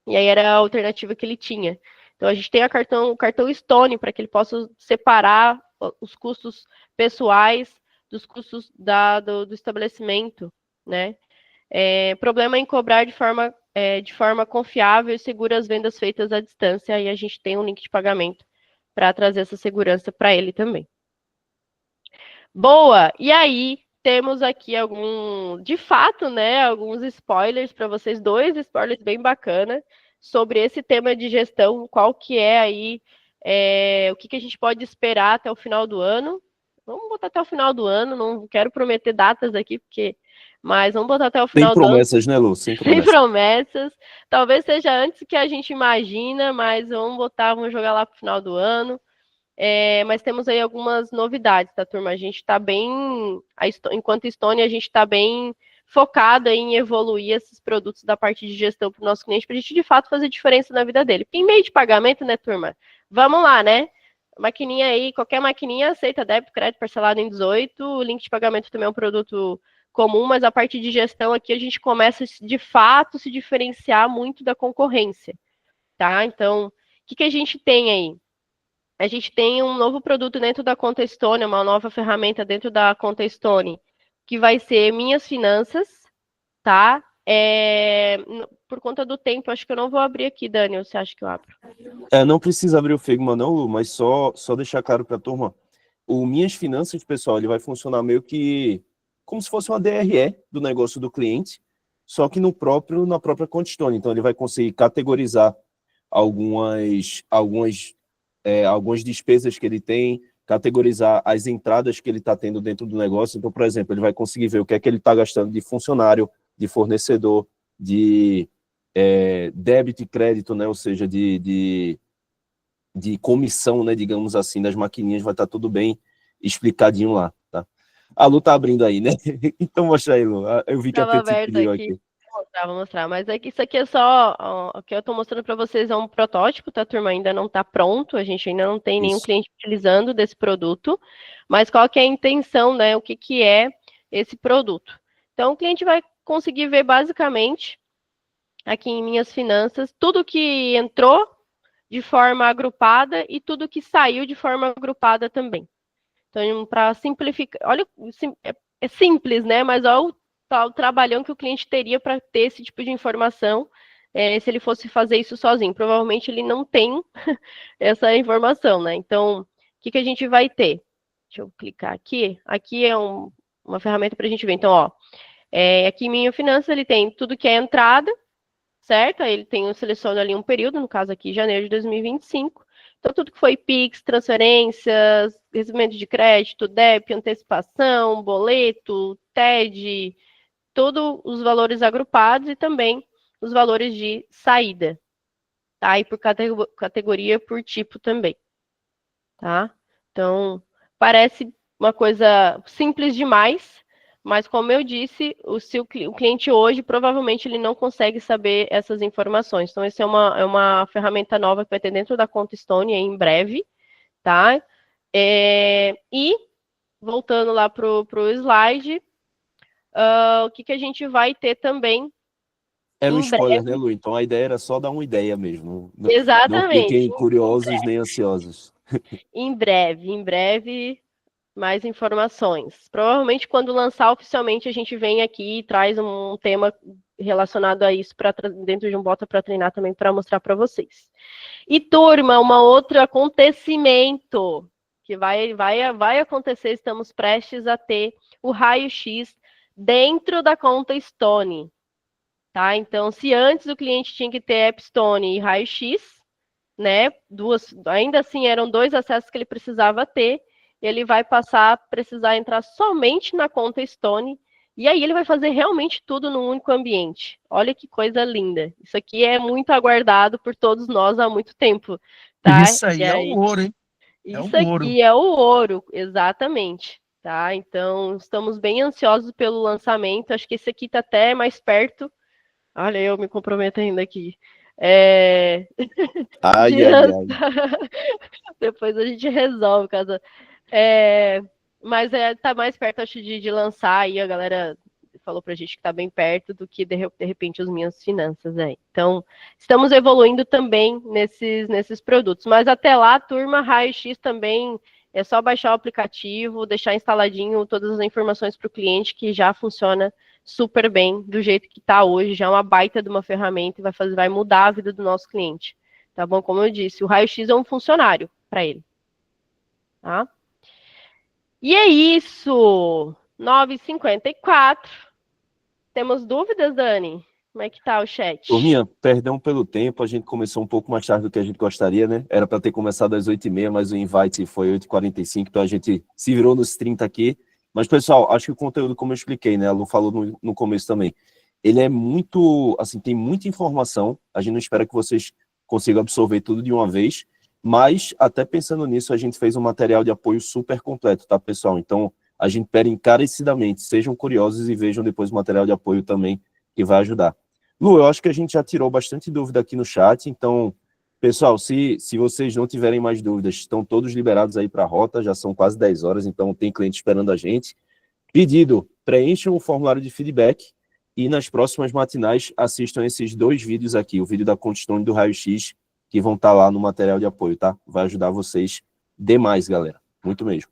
e aí era a alternativa que ele tinha. Então, a gente tem o cartão Stone, para que ele possa separar os custos pessoais dos custos do estabelecimento, né? Problema em cobrar de forma confiável e segura as vendas feitas à distância, aí a gente tem um link de pagamento para trazer essa segurança para ele também. Boa! E aí, temos aqui de fato, né, alguns spoilers para vocês, 2 spoilers bem bacanas sobre esse tema de gestão, qual que é aí, o que a gente pode esperar até o final do ano. Vamos botar até o final do ano, não quero prometer datas aqui, mas vamos botar até o final do ano. Sem promessas, né, Lu? Sem promessas. Talvez seja antes que a gente imagina, mas vamos jogar lá para o final do ano. Mas temos aí algumas novidades, tá, turma? A gente está bem, enquanto Stone, a gente está bem focado em evoluir esses produtos da parte de gestão para o nosso cliente, para a gente, de fato, fazer diferença na vida dele. Porque em meio de pagamento, né, turma? Vamos lá, né? Maquininha aí, qualquer maquininha aceita débito, crédito, parcelado em 18. O link de pagamento também é um produto comum, mas a parte de gestão aqui a gente começa, de fato, se diferenciar muito da concorrência, tá? Então, o que a gente tem aí? A gente tem um novo produto dentro da Conta Stone, uma nova ferramenta dentro da Conta Stone, que vai ser Minhas Finanças, tá? Por conta do tempo, acho que eu não vou abrir aqui, Dani, você acha que eu abro? Não precisa abrir o Figma não, Lu, mas só deixar claro para a turma, o Minhas Finanças, pessoal, ele vai funcionar meio que como se fosse uma DRE do negócio do cliente, só que na própria Contestone. Então, ele vai conseguir categorizar algumas despesas que ele tem, categorizar as entradas que ele está tendo dentro do negócio. Então, por exemplo, ele vai conseguir ver o que é que ele está gastando de funcionário, de fornecedor, de débito e crédito, né? Ou seja, de comissão, né? Digamos assim, das maquininhas, vai estar tudo bem explicadinho lá, tá? A Lu tá abrindo aí, né? Então mostra aí, Lu. Eu vi que a Estava Petit aberto pediu aqui. aqui. Vou mostrar. Mas é que isso aqui é só... ó, o que eu estou mostrando para vocês é um protótipo, tá, turma? Ainda não está pronto. A gente ainda não tem nenhum Isso. cliente utilizando desse produto. Mas qual que é a intenção, né? O que, que é esse produto? Então, o cliente vai conseguir ver basicamente aqui em Minhas Finanças tudo que entrou de forma agrupada e tudo que saiu de forma agrupada também. Então, para simplificar, olha, é simples, né? Mas olha o trabalhão que o cliente teria para ter esse tipo de informação, se ele fosse fazer isso sozinho. Provavelmente ele não tem essa informação, né? Então, o que a gente vai ter? Deixa eu clicar aqui. Aqui é uma ferramenta para a gente ver. Então, ó, aqui em Minha Finanças ele tem tudo que é entrada, certo? Aí ele seleciona ali um período, no caso aqui, janeiro de 2025. Então, tudo que foi PIX, transferências, recebimento de crédito, DEP, antecipação, boleto, TED, todos os valores agrupados e também os valores de saída, tá? E por categoria, por tipo também, tá? Então, parece uma coisa simples demais, mas como eu disse, o cliente hoje, provavelmente, ele não consegue saber essas informações. Então, essa é uma ferramenta nova que vai ter dentro da Contestone em breve, tá? E, voltando lá para o slide, o que a gente vai ter também Era um em spoiler, breve. né, Lu? Então a ideia era só dar uma ideia mesmo. Não Exatamente. fiquem curiosos nem ansiosos. Em breve, mais informações. Provavelmente, quando lançar oficialmente, a gente vem aqui e traz um tema relacionado a isso dentro de um Bota para Treinar também para mostrar para vocês. E, turma, um outro acontecimento que vai acontecer, estamos prestes a ter o raio-x dentro da Contestone. Tá? Então, se antes o cliente tinha que ter AppStone e raio-x, né? Ainda assim eram 2 acessos que ele precisava ter. Ele vai passar a precisar entrar somente na Contestone, e aí ele vai fazer realmente tudo num único ambiente. Olha que coisa linda. Isso aqui é muito aguardado por todos nós há muito tempo, tá? Isso aí é o ouro, hein? Isso aqui é o ouro, exatamente. Tá? Então, estamos bem ansiosos pelo lançamento. Acho que esse aqui está até mais perto. Olha, eu me comprometo ainda aqui. Ai. Depois a gente resolve, caso. Mas tá mais perto, acho, de lançar aí. A galera falou pra gente que tá bem perto do que de repente as minhas finanças aí. Então, estamos evoluindo também nesses produtos. Mas até lá, turma, raio-x também é só baixar o aplicativo, deixar instaladinho todas as informações para o cliente, que já funciona super bem do jeito que está hoje. Já é uma baita de uma ferramenta e vai mudar a vida do nosso cliente. Tá bom? Como eu disse, o raio-x é um funcionário para ele. Tá? E é isso! 9h54. Temos dúvidas, Dani? Como é que tá o chat? Turminha, perdão pelo tempo, a gente começou um pouco mais tarde do que a gente gostaria, né? Era para ter começado às 8h30, mas o invite foi 8h45, então a gente se virou nos 30 aqui. Mas, pessoal, acho que o conteúdo, como eu expliquei, né? A Lu falou no começo também, ele é muito, assim, tem muita informação, a gente não espera que vocês consigam absorver tudo de uma vez, mas, até pensando nisso, a gente fez um material de apoio super completo, tá, pessoal? Então, a gente pede encarecidamente, sejam curiosos e vejam depois o material de apoio também, que vai ajudar. Lu, eu acho que a gente já tirou bastante dúvida aqui no chat, então, pessoal, se vocês não tiverem mais dúvidas, estão todos liberados aí para a rota, já são quase 10 horas, então tem cliente esperando a gente. Pedido, preencham o formulário de feedback e nas próximas matinais assistam esses 2 vídeos aqui, o vídeo da Contestone e do Raio-X, que vão estar lá no material de apoio, tá? Vai ajudar vocês demais, galera. Muito mesmo.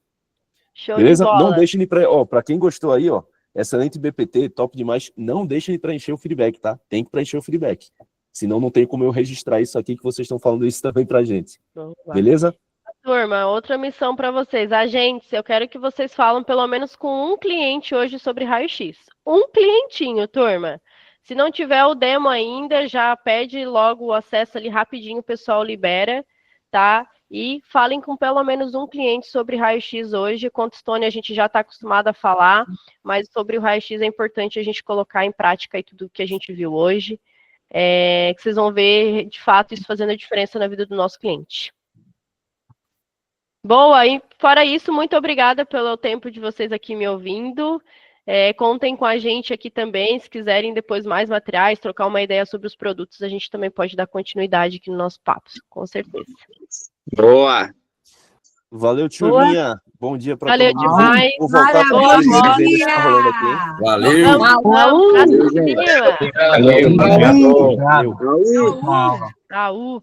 Show. Beleza? De bola. Não deixem de para quem gostou aí, ó, excelente BPT, top demais, não deixem de preencher o feedback, tá? Tem que preencher o feedback. Senão não tem como eu registrar isso aqui que vocês estão falando isso também pra gente. Beleza? Turma, outra missão para vocês. Agentes, eu quero que vocês falem pelo menos com um cliente hoje sobre raio-x. Um clientinho, turma. Se não tiver o demo ainda, já pede logo o acesso ali rapidinho, o pessoal libera, tá? E falem com pelo menos um cliente sobre raio-x hoje. Quantstone a gente já está acostumado a falar, mas sobre o raio-x é importante a gente colocar em prática aí tudo que a gente viu hoje, que vocês vão ver, de fato, isso fazendo a diferença na vida do nosso cliente. Boa, e fora isso, muito obrigada pelo tempo de vocês aqui me ouvindo. Contem com a gente aqui também, se quiserem depois mais materiais, trocar uma ideia sobre os produtos, a gente também pode dar continuidade aqui no nosso papo, com certeza. Boa! Valeu, turminha. Bom dia para Valeu todo mundo. demais. Vou voltar Maravilha. para ver se tá rolando aqui, hein? Valeu! Vamos pra cima. Valeu, Valeu. obrigado. Valeu. Valeu. Aú.